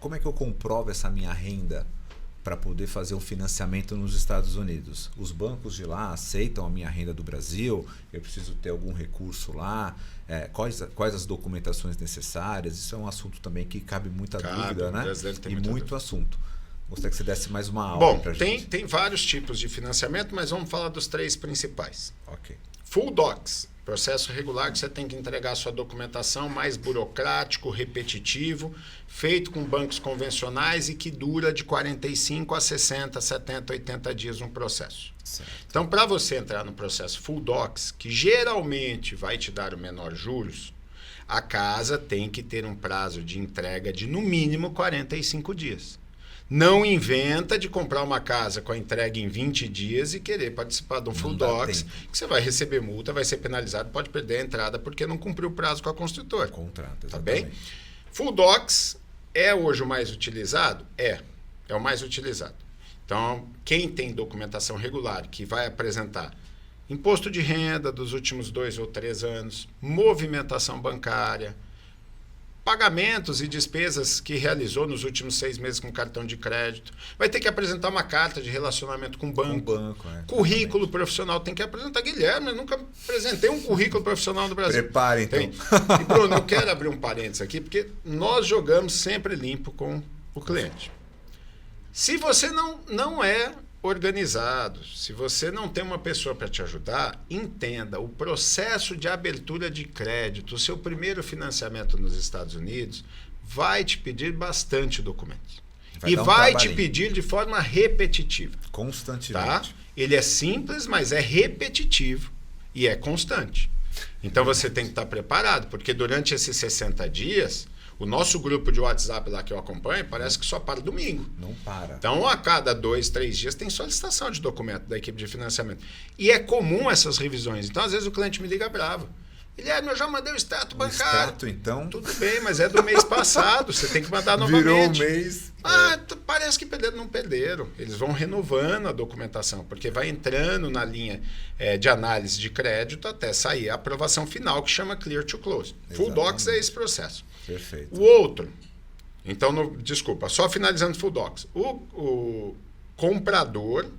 Como é que eu comprovo essa minha renda para poder fazer um financiamento nos Estados Unidos? Os bancos de lá aceitam a minha renda do Brasil? Eu preciso ter algum recurso lá? Quais as documentações necessárias? Isso é um assunto também que cabe muita dúvida, né? E muito assunto. Gostaria que você desse mais uma aula Bom, para a gente. tem vários tipos de financiamento, mas vamos falar dos 3 principais. Ok. Full Docs, processo regular que você tem que entregar sua documentação, mais burocrático, repetitivo, feito com bancos convencionais e que dura de 45 a 60, 70, 80 dias um processo. Certo. Então, para você entrar no processo Full Docs, que geralmente vai te dar o menor juros, a casa tem que ter um prazo de entrega de no mínimo 45 dias. Não inventa de comprar uma casa com a entrega em 20 dias e querer participar de um Full Docs, que você vai receber multa, vai ser penalizado, pode perder a entrada porque não cumpriu o prazo com a construtora. Contrato, tá exatamente. bem? Full Docs é hoje o mais utilizado? É o mais utilizado. Então, quem tem documentação regular, que vai apresentar imposto de renda dos últimos 2 ou 3 anos, movimentação bancária, pagamentos e despesas que realizou nos últimos 6 meses com cartão de crédito. Vai ter que apresentar uma carta de relacionamento com o banco. Currículo profissional tem que apresentar. Guilherme, eu nunca apresentei um currículo profissional no Brasil. Prepare, então. E, Bruno, eu quero abrir um parênteses aqui, porque nós jogamos sempre limpo com o cliente. Se você não é organizado, se você não tem uma pessoa para te ajudar, entenda, o processo de abertura de crédito, o seu primeiro financiamento nos Estados Unidos, vai te pedir bastante documentos. E vai te pedir de forma repetitiva. Constantemente. Tá? Ele é simples, mas é repetitivo e é constante. Então você tem que estar preparado, porque durante esses 60 dias, o nosso grupo de WhatsApp lá que eu acompanho, parece que só para domingo. Não para. Então, a cada 2, 3 dias tem solicitação de documento da equipe de financiamento. E é comum essas revisões. Então, às vezes, o cliente me liga bravo. Guilherme, eu já mandei o extrato bancário. Extrato, então? Tudo bem, mas é do mês passado. Você tem que mandar novamente. Virou um mês. Parece que perderam. Não perderam. Eles vão renovando a documentação, porque vai entrando na linha de análise de crédito até sair a aprovação final, que chama Clear to Close. Exatamente. Full Docs é esse processo. Perfeito. O outro, então, desculpa, só finalizando Full Docs. O comprador,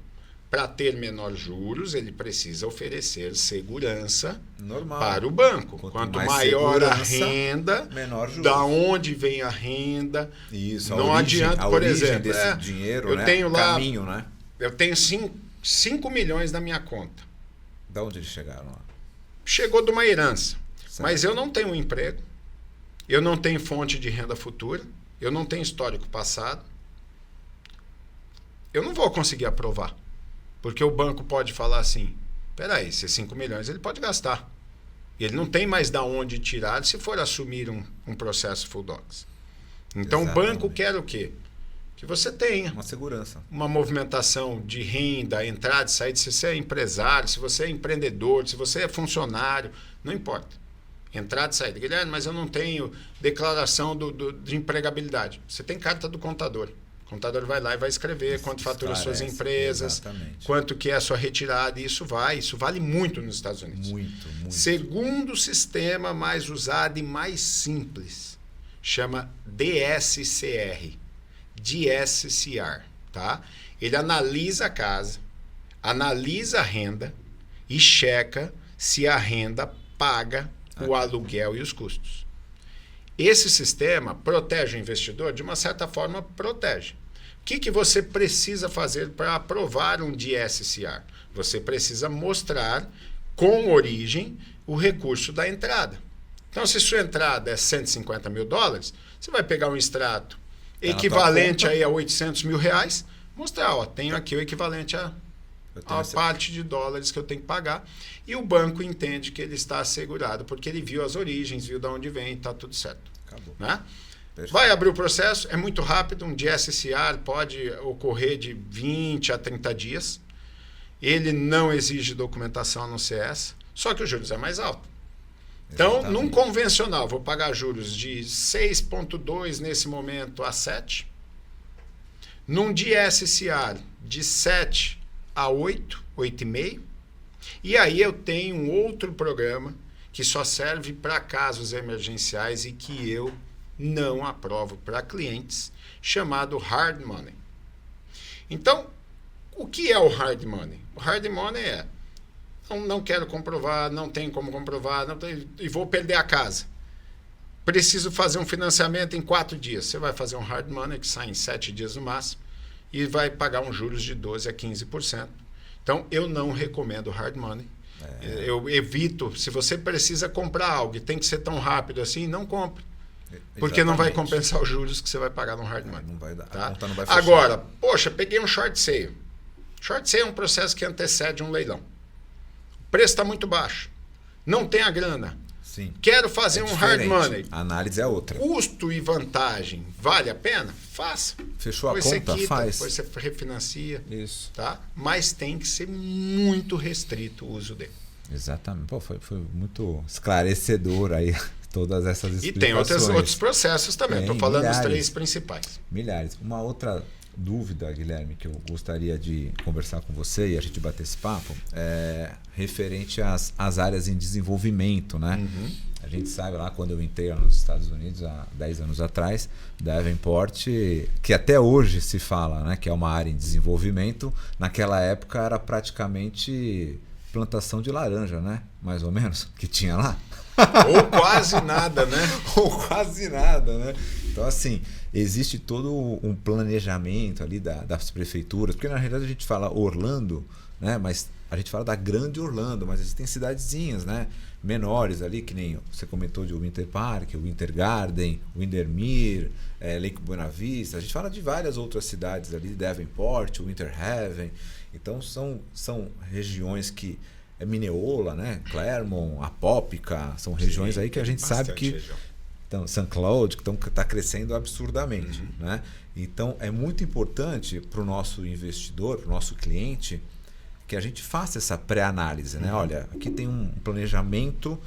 para ter menor juros, ele precisa oferecer segurança para o banco. Quanto maior a renda, menor juros. Da onde vem a renda. Isso, não adianta, por exemplo, desse dinheiro, eu tenho lá, caminho, né? Eu tenho 5 milhões na minha conta. Da onde eles chegaram lá? Chegou de uma herança. Certo. Mas eu não tenho um emprego. Eu não tenho fonte de renda futura, eu não tenho histórico passado. Eu não vou conseguir aprovar. Porque o banco pode falar assim, peraí, esses 5 milhões ele pode gastar. Ele não tem mais da onde tirar se for assumir um processo Full Docs. Então exatamente. O banco quer o quê? Que você tenha uma segurança. Uma movimentação de renda, entrada e saída, se você é empresário, se você é empreendedor, se você é funcionário, não importa. Entrada e saída. Guilherme, mas eu não tenho declaração de empregabilidade. Você tem carta do contador. O contador vai lá e vai escrever quanto fatura suas empresas, exatamente. Quanto que é a sua retirada. E isso vale muito nos Estados Unidos. Muito. Segundo sistema mais usado e mais simples, chama DSCR. DSCR. Tá? Ele analisa a casa, analisa a renda e checa se a renda paga o aluguel e os custos. Esse sistema protege o investidor? De uma certa forma, protege. O que você precisa fazer para aprovar um DSCR? Você precisa mostrar com origem o recurso da entrada. Então, se sua entrada é $150 mil, você vai pegar um extrato equivalente aí a R$800 mil, mostrar, tenho aqui o equivalente a parte de dólares que eu tenho que pagar, e o banco entende que ele está assegurado, porque ele viu as origens, viu de onde vem, está tudo certo. Acabou. Né? Vai abrir o processo, é muito rápido, um DSCR pode ocorrer de 20 a 30 dias, ele não exige documentação no CS, só que os juros é mais alto. Então, exatamente. Num convencional, vou pagar juros de 6,2 nesse momento a 7, num DSCR de 7 a 8, 8,5. E aí eu tenho um outro programa que só serve para casos emergenciais e que eu não aprovo para clientes, chamado Hard Money. Então, o que é o Hard Money? O Hard Money é, não quero comprovar, não tenho como comprovar, e vou perder a casa. Preciso fazer um financiamento em 4 dias. Você vai fazer um Hard Money que sai em 7 dias no máximo. e vai pagar uns juros de 12% a 15%. Então, eu não recomendo hard money. Eu evito, se você precisa comprar algo e tem que ser tão rápido assim, não compre. Porque não vai compensar os juros que você vai pagar no hard money. Não vai dar. Tá? A conta não vai fechar. Agora, poxa, peguei um short sale. Short sale é um processo que antecede um leilão. O preço está muito baixo. Não tem a grana. Sim. Quero fazer um hard money. A análise é outra. Custo e vantagem, vale a pena? Faça. Fechou depois a conta, você quita, faz. depois você refinancia. Isso. Tá? Mas tem que ser muito restrito o uso dele. Exatamente. Pô, foi muito esclarecedor aí todas essas explicações. E tem outros processos também. Estou falando milhares, dos 3 principais. Milhares. Uma outra dúvida, Guilherme, que eu gostaria de conversar com você e a gente bater esse papo é referente às áreas em desenvolvimento, né? Uhum. A gente sabe lá quando eu entrei nos Estados Unidos há 10 anos atrás, Davenport, que até hoje se fala, né, que é uma área em desenvolvimento, naquela época era praticamente plantação de laranja, né? Mais ou menos, que tinha lá. Ou quase nada, né? Ou quase nada, né? Então, assim, existe todo um planejamento ali das prefeituras, porque na realidade a gente fala Orlando, né? Mas a gente fala da grande Orlando, mas existem cidadezinhas, né? Menores ali, que nem você comentou de Winter Park, Winter Garden, Windermere, Lake Buena Vista. A gente fala de várias outras cidades ali, Davenport, Winter Haven. Então são regiões que Mineola, né? Claremont, Apópica, são regiões aí que a gente sabe que então, St. Cloud, que está crescendo absurdamente. Uhum. Né? Então é muito importante para o nosso investidor, para o nosso cliente, que a gente faça essa pré-análise. Né? Olha, aqui tem um planejamento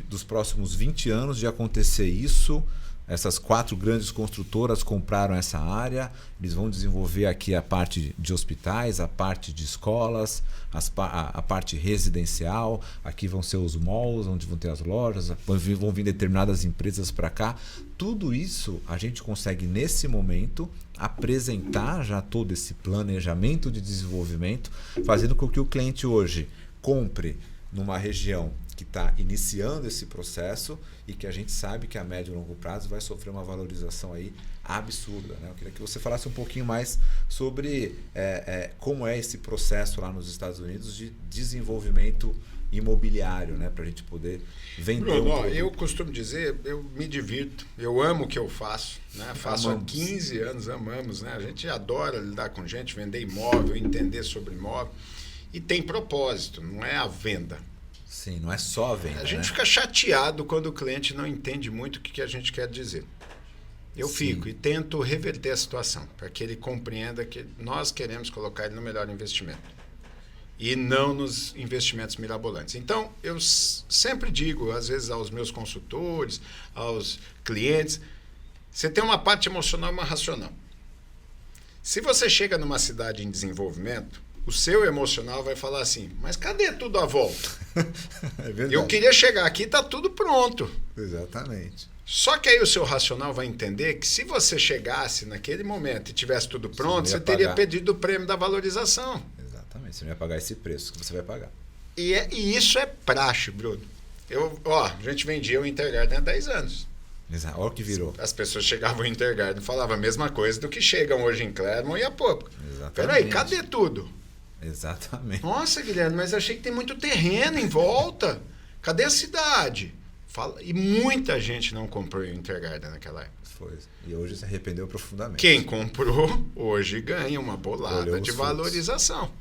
dos próximos 20 anos de acontecer isso. Essas 4 grandes construtoras compraram essa área, eles vão desenvolver aqui a parte de hospitais, a parte de escolas, a parte residencial, aqui vão ser os malls, onde vão ter as lojas, vão vir determinadas empresas para cá. Tudo isso a gente consegue, nesse momento, apresentar já todo esse planejamento de desenvolvimento, fazendo com que o cliente hoje compre numa região que está iniciando esse processo e que a gente sabe que a médio e longo prazo vai sofrer uma valorização aí absurda. Né? Eu queria que você falasse um pouquinho mais sobre como é esse processo lá nos Estados Unidos de desenvolvimento imobiliário, né? Para a gente poder vender. Bruno, eu costumo dizer, eu me divirto, eu amo o que eu faço. Né? Faço há 15 anos, amamos. Né? A gente adora lidar com gente, vender imóvel, entender sobre imóvel. E tem propósito, não é a venda. Sim, não é só a venda. A gente fica chateado quando o cliente não entende muito o que a gente quer dizer. Eu fico e tento reverter a situação para que ele compreenda que nós queremos colocar ele no melhor investimento e não nos investimentos mirabolantes. Então, eu sempre digo, às vezes, aos meus consultores, aos clientes, você tem uma parte emocional e uma racional. Se você chega numa cidade em desenvolvimento, o seu emocional vai falar assim, mas cadê tudo à volta? É verdade. Eu queria chegar aqui, está tudo pronto. Exatamente. Só que aí o seu racional vai entender que se você chegasse naquele momento e tivesse tudo pronto, você teria perdido o prêmio da valorização. Exatamente, você não ia pagar esse preço que você vai pagar. E isso é praxe, Bruno. A gente vendia o Intergarden há 10 anos. Exato. Olha o que virou. As pessoas chegavam em Intergarden e falavam a mesma coisa do que chegam hoje em Claremont e a pouco. Exatamente. Peraí, cadê tudo? Exatamente. Nossa, Guilherme, mas achei que tem muito terreno em volta. Cadê a cidade? E muita gente não comprou o Intergarden naquela época. Foi. E hoje se arrependeu profundamente. Quem comprou, hoje ganha uma bolada de valorização.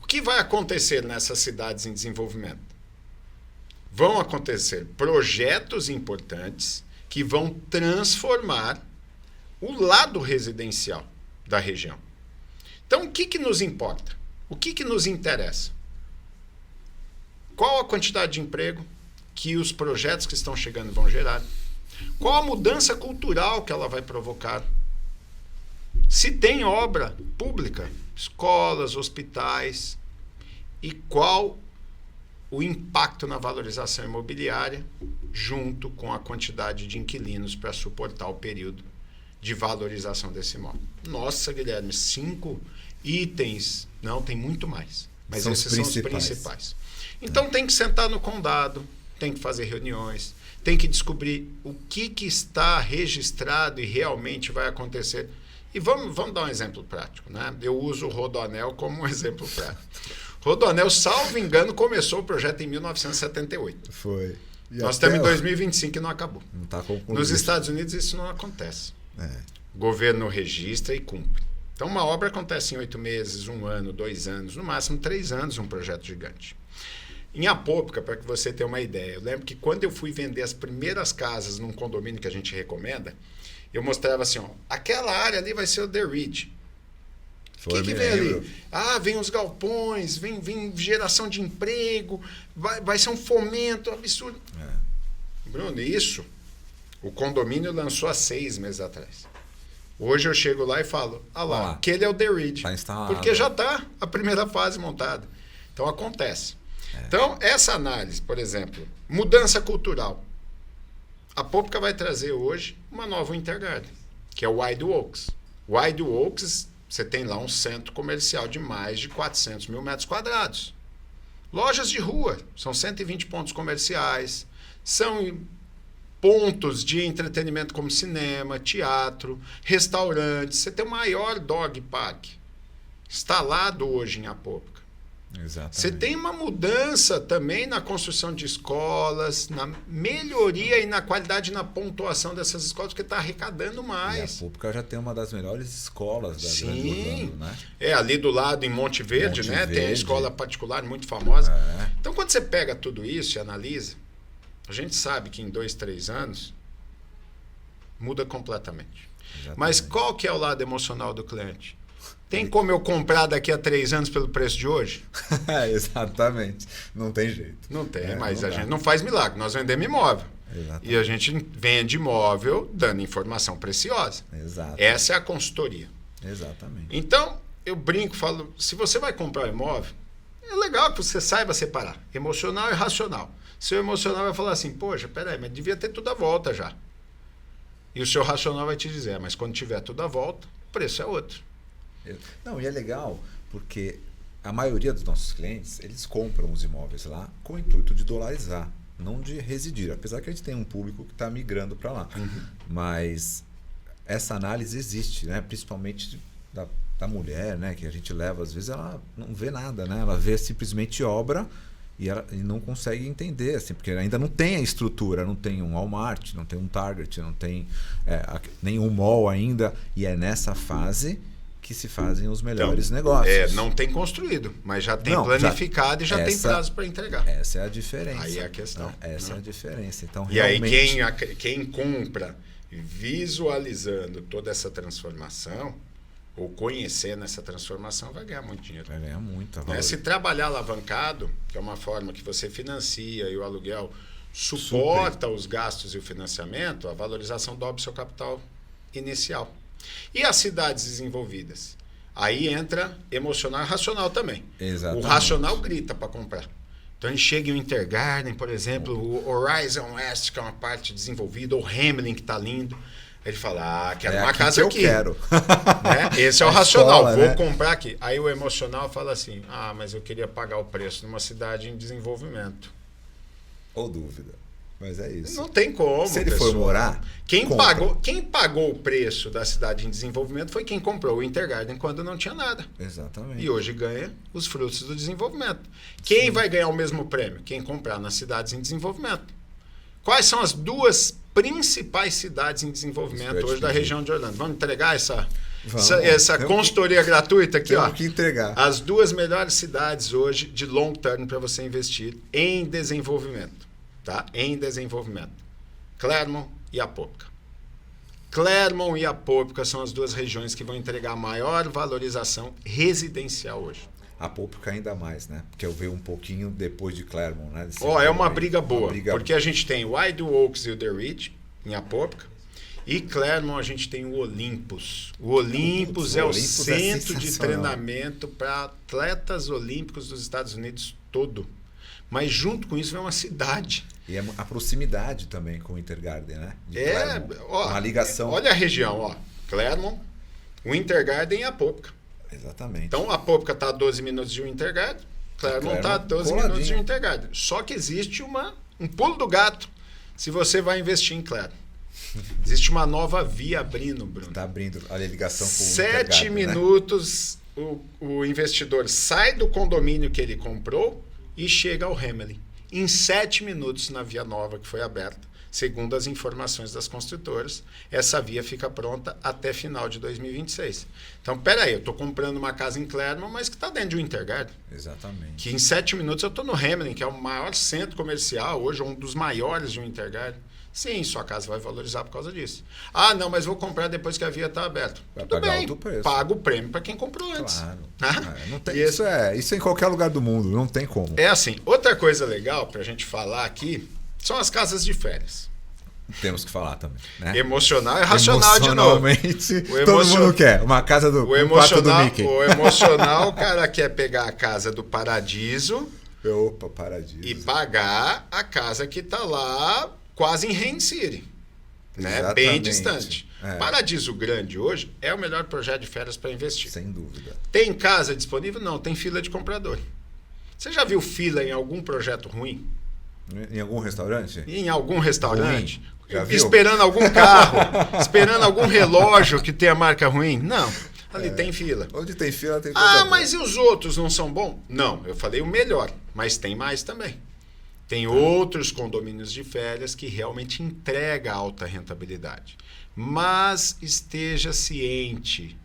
O que vai acontecer nessas cidades em desenvolvimento? Vão acontecer projetos importantes que vão transformar o lado residencial da região. Então, o que nos importa? O que nos interessa? Qual a quantidade de emprego que os projetos que estão chegando vão gerar? Qual a mudança cultural que ela vai provocar? Se tem obra pública, escolas, hospitais, e qual o impacto na valorização imobiliária junto com a quantidade de inquilinos para suportar o período de valorização desse imóvel. Nossa, Guilherme, 5 itens. Não, tem muito mais. Mas esses são os principais. Então tem que sentar no condado, tem que fazer reuniões, tem que descobrir o que está registrado e realmente vai acontecer. E vamos dar um exemplo prático, né? Eu uso o Rodoanel como um exemplo prático. Rodoanel, salvo engano, começou o projeto em 1978. Foi. Nós estamos em 2025 e não acabou. Não tá concluído. Nos Estados Unidos isso não acontece. É. O governo registra e cumpre. Então uma obra acontece em 8 meses, 1 ano, 2 anos, no máximo 3 anos um projeto gigante. Em Apópica, para que você tenha uma ideia, eu lembro que quando eu fui vender as primeiras casas num condomínio que a gente recomenda, eu mostrava assim, ó, aquela área ali vai ser o The Ridge. O que vem ali? Ah, vem os galpões, vem geração de emprego, vai ser um fomento absurdo. Bruno, isso o condomínio lançou há 6 meses atrás. Hoje eu chego lá e falo, lá, aquele é o The Ridge. Tá instalado. Porque já está a primeira fase montada. Então acontece. Então, essa análise, por exemplo, mudança cultural. A Apópica vai trazer hoje uma nova Intergarden, que é o Wide Oaks. Wide Oaks, você tem lá um centro comercial de mais de 400 mil metros quadrados. Lojas de rua, são 120 pontos comerciais, são pontos de entretenimento como cinema, teatro, restaurantes. Você tem o maior dog park instalado hoje em Apópica. Exatamente. Você tem uma mudança também na construção de escolas, na melhoria e na qualidade na pontuação dessas escolas, porque está arrecadando mais. E a Apópica já tem uma das melhores escolas da Grande Orlando, né? É, ali do lado em Monte Verde, Monte né? Verde. Tem a escola particular muito famosa. É. Então, quando você pega tudo isso e analisa, a gente sabe que em 2, 3 anos muda completamente. Exatamente. Mas qual que é o lado emocional do cliente? Tem como eu comprar daqui a 3 anos pelo preço de hoje? Exatamente. Não tem jeito. Não tem, mas não a dá. gente não faz milagre. Nós vendemos imóvel. Exatamente. E a gente vende imóvel dando informação preciosa. Exato. Essa é a consultoria. Exatamente. Então, eu brinco, falo, se você vai comprar um imóvel, é legal que você saiba separar emocional e racional. Seu emocional vai falar assim, poxa, peraí, mas devia ter tudo à volta já. E o seu racional vai te dizer, mas quando tiver tudo à volta, o preço é outro. Não, e é legal porque a maioria dos nossos clientes, eles compram os imóveis lá com o intuito de dolarizar, não de residir. Apesar que a gente tem um público que está migrando para lá. Mas essa análise existe, né? Principalmente da mulher, né? Que a gente leva, às vezes ela não vê nada, né? Ela vê simplesmente obra e não consegue entender, assim, porque ainda não tem a estrutura, não tem um Walmart, não tem um Target, não tem nenhum mall ainda. E é nessa fase que se fazem os melhores negócios. Não tem construído, mas já tem planificado e já tem prazo para entregar. Essa é a diferença. Aí é a questão. Essa é a diferença. Então, e realmente... aí quem compra visualizando toda essa transformação ou conhecendo essa transformação vai ganhar muito dinheiro. Vai ganhar muito. Se trabalhar alavancado, que é uma forma que você financia e o aluguel suporta os gastos e o financiamento, a valorização dobra o seu capital inicial. E as cidades desenvolvidas? Aí entra emocional e racional também. Exatamente. O racional grita para comprar. Então a gente chega em Intergarden, por exemplo, o Horizon West, que é uma parte desenvolvida, ou Hamelin, que está lindo. Ele fala, quero uma casa aqui. Eu quero. Né? Esse é o racional, escola, vou né? comprar aqui. Aí o emocional fala assim, mas eu queria pagar o preço numa cidade em desenvolvimento. Ou dúvida. Mas é isso. Não tem como. Se ele for morar, quem pagou o preço da cidade em desenvolvimento foi quem comprou o Intergarden quando não tinha nada. Exatamente. E hoje ganha os frutos do desenvolvimento. Quem vai ganhar o mesmo prêmio? Quem comprar nas cidades em desenvolvimento. Quais são as 2 principais cidades em desenvolvimento hoje da região de Orlando? Vamos entregar essa consultoria gratuita aqui? Temos que entregar. As 2 melhores cidades hoje de long term para você investir em desenvolvimento. Tá? Em desenvolvimento. Clermont e Apópica. Clermont e Apópica são as 2 regiões que vão entregar a maior valorização residencial hoje. Apópica ainda mais, né? Porque eu vejo um pouquinho depois de Clermont, né? É uma briga boa. Porque a gente tem o Wide Oaks e o The Ridge em Apópica. E Clermont a gente tem o Olympus. O Olympus é o centro de treinamento para atletas olímpicos dos Estados Unidos todo. Mas junto com isso vem uma cidade. E a proximidade também com o Intergarden, né? Uma ligação. Olha a região, Clermont, o Intergarden e a Apópica. Exatamente. Então a Apópica está a 12 minutos de um Intergarden, Clermont está a 12 minutos de um Intergarden. Só que existe um pulo do gato se você vai investir em Clermont. Existe uma nova via abrindo, Bruno. Está abrindo a ligação com o 7 minutos, né? o investidor sai do condomínio que ele comprou e chega ao Hamelin. Em 7 minutos, na via nova que foi aberta, segundo as informações das construtoras, essa via fica pronta até final de 2026. Então, peraí, eu estou comprando uma casa em Clermont, mas que está dentro de um Intergarden. Exatamente. Que em 7 minutos eu estou no Hamelin, que é o maior centro comercial, hoje um dos maiores de um Intergarden. Sim, sua casa vai valorizar por causa disso. Ah, não, mas vou comprar depois que a via está aberta. Vai Tudo pagar bem, alto preço. paga o prêmio para quem comprou antes. Claro. Não tem, isso é em qualquer lugar do mundo, não tem como. É assim, outra coisa legal para a gente falar aqui são as casas de férias. Temos que falar também. Né? Emocional e racional de novo. Todo mundo quer. Uma casa do quarto do Mickey. O emocional, o cara quer pegar a casa do Paradiso. Opa, Paradiso. E pagar a casa que está lá quase em Rain City. Né? Bem distante. Paradiso Grande hoje é o melhor projeto de férias para investir. Sem dúvida. Tem casa disponível? Não, tem fila de comprador. Você já viu fila em algum projeto ruim? Em algum restaurante? Em algum restaurante? Já viu? Esperando algum carro, esperando algum relógio que tenha marca ruim? Não. Ali tem fila. Onde tem fila tem coisa boa. Mas e os outros não são bons? Não, eu falei o melhor, mas tem mais também. Tem outros condomínios de férias que realmente entregam alta rentabilidade. Mas esteja ciente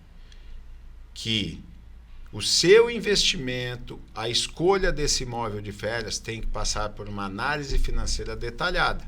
que o seu investimento, a escolha desse imóvel de férias tem que passar por uma análise financeira detalhada.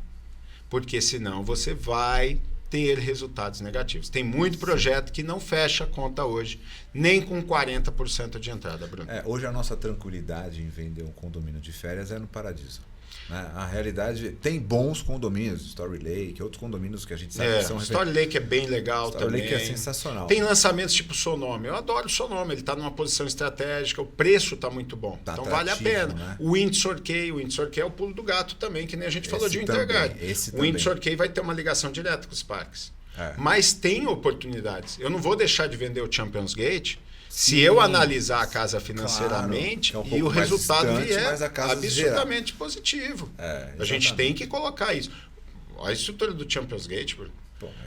Porque senão você vai ter resultados negativos. Tem muito projeto que não fecha a conta hoje, nem com 40% de entrada, Bruno. Hoje a nossa tranquilidade em vender um condomínio de férias é no Paradiso. Né? A realidade, tem bons condomínios, Story Lake, outros condomínios que a gente sabe que são... Story Lake é bem legal Story também. Lake é sensacional. Tem lançamentos tipo Sonome. Eu adoro o Sonome, ele está numa posição estratégica, o preço está muito bom. Então vale a pena. Né? O Windsor Key é o pulo do gato também, que nem a gente falou de Intergarden. O Windsor Key vai ter uma ligação direta com os parques. Mas tem oportunidades. Eu não vou deixar de vender o Champions Gate se eu analisar a casa financeiramente, claro, e o resultado vier absurdamente positivo. A gente tem que colocar isso. A estrutura do Champions Gate,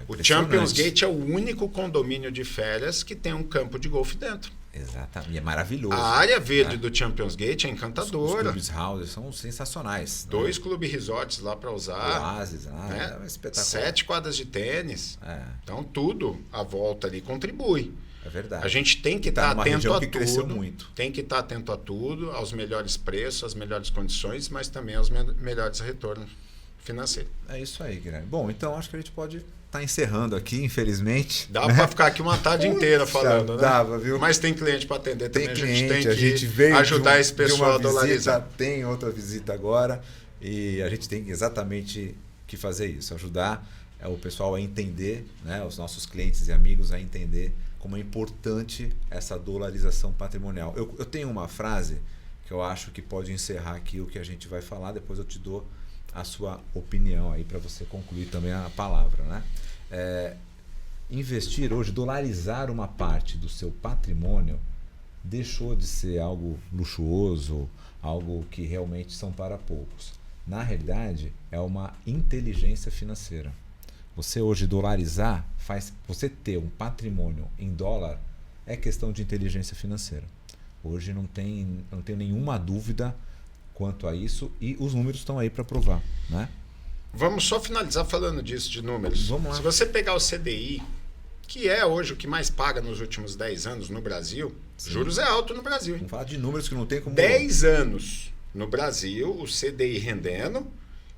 o Champions Gate é o único condomínio de férias que tem um campo de golfe dentro. Exatamente. E é maravilhoso. A área verde do Champions Gate é encantadora. Os clubes houses são sensacionais. 2 clube resorts lá para usar. Oasis, é espetacular. 7 quadras de tênis. Então tudo à volta ali contribui. É verdade. A gente tem que estar atento a tudo. Muito. Tem que estar atento a tudo, aos melhores preços, às melhores condições, mas também aos melhores retornos financeiros. É isso aí, Guilherme. Bom, então acho que a gente pode estar encerrando aqui, infelizmente. Dá para ficar aqui uma tarde inteira falando, né? Dava, viu? Mas tem cliente para atender também. A gente veio ajudar esse pessoal a dolarizar. Tem outra visita agora e a gente tem exatamente que fazer isso, ajudar o pessoal a entender, né, os nossos clientes e amigos a entender como é importante essa dolarização patrimonial. Eu tenho uma frase que eu acho que pode encerrar aqui o que a gente vai falar, depois eu te dou a sua opinião aí para você concluir também a palavra. Né? Investir hoje, dolarizar uma parte do seu patrimônio deixou de ser algo luxuoso, algo que realmente são para poucos. Na realidade, é uma inteligência financeira. Você hoje dolarizar, você ter um patrimônio em dólar, é questão de inteligência financeira. Hoje não tenho nenhuma dúvida quanto a isso e os números estão aí para provar. Né? Vamos só finalizar falando disso, de números. Vamos lá. Se você pegar o CDI, que é hoje o que mais paga nos últimos 10 anos no Brasil, sim, juros é alto no Brasil. Vamos falar de números que não tem como... 10 anos no Brasil, o CDI rendendo.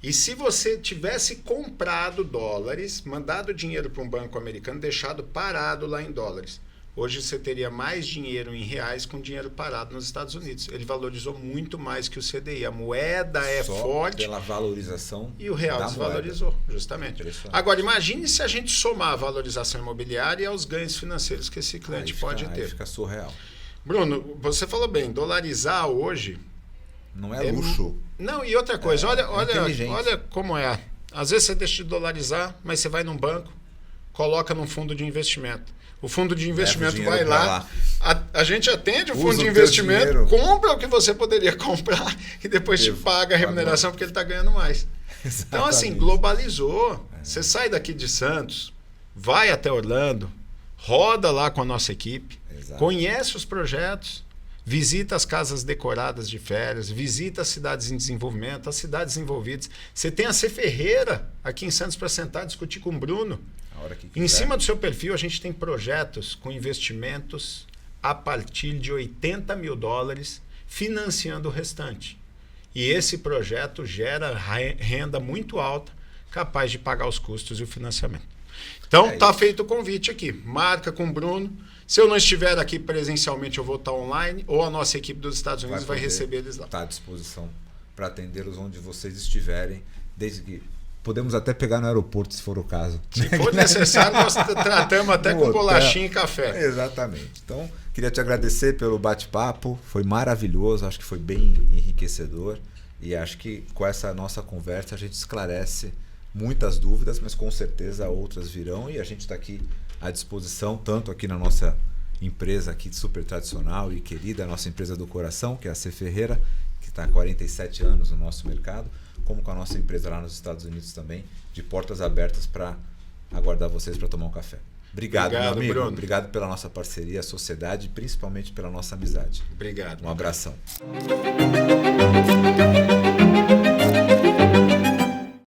E se você tivesse comprado dólares, mandado dinheiro para um banco americano, deixado parado lá em dólares, hoje você teria mais dinheiro em reais com dinheiro parado nos Estados Unidos. Ele valorizou muito mais que o CDI. A moeda é forte. Pela valorização. E o real desvalorizou, justamente. Agora, imagine se a gente somar a valorização imobiliária aos ganhos financeiros que esse cliente pode ter. Aí fica surreal. Bruno, você falou bem, dolarizar hoje... Não é luxo. Não, e outra coisa, olha como é. Às vezes você deixa de dolarizar, mas você vai num banco, coloca num fundo de investimento. O fundo de investimento vai lá. A gente atende o fundo de investimento, compra o que você poderia comprar e depois te paga a remuneração porque ele está ganhando mais. Exatamente. Então, assim, globalizou. Você sai daqui de Santos, vai até Orlando, roda lá com a nossa equipe, Exato. conhece os projetos, visita as casas decoradas de férias, visita as cidades em desenvolvimento, as cidades envolvidas. Você tem a C Ferreira aqui em Santos para sentar e discutir com o Bruno. A hora que Em cima do seu perfil, a gente tem projetos com investimentos a partir de $80 mil, financiando o restante. E esse projeto gera renda muito alta, capaz de pagar os custos e o financiamento. Então, está feito o convite aqui. Marca com o Bruno. Se eu não estiver aqui presencialmente, eu vou estar online, ou a nossa equipe dos Estados Unidos vai receber eles lá. Está à disposição para atendê-los onde vocês estiverem, desde que podemos até pegar no aeroporto, se for o caso. Se for necessário, nós tratamos até com bolachinha e café. Exatamente. Então, queria te agradecer pelo bate-papo. Foi maravilhoso, acho que foi bem enriquecedor. E acho que com essa nossa conversa a gente esclarece muitas dúvidas, mas com certeza outras virão. E a gente está aqui à disposição, tanto aqui na nossa empresa aqui super tradicional e querida, a nossa empresa do coração, que é a C Ferreira, que está há 47 anos no nosso mercado, como com a nossa empresa lá nos Estados Unidos também, de portas abertas para aguardar vocês para tomar um café. Obrigado, meu amigo. Bruno. Obrigado pela nossa parceria, sociedade e principalmente pela nossa amizade. Obrigado. Um abração.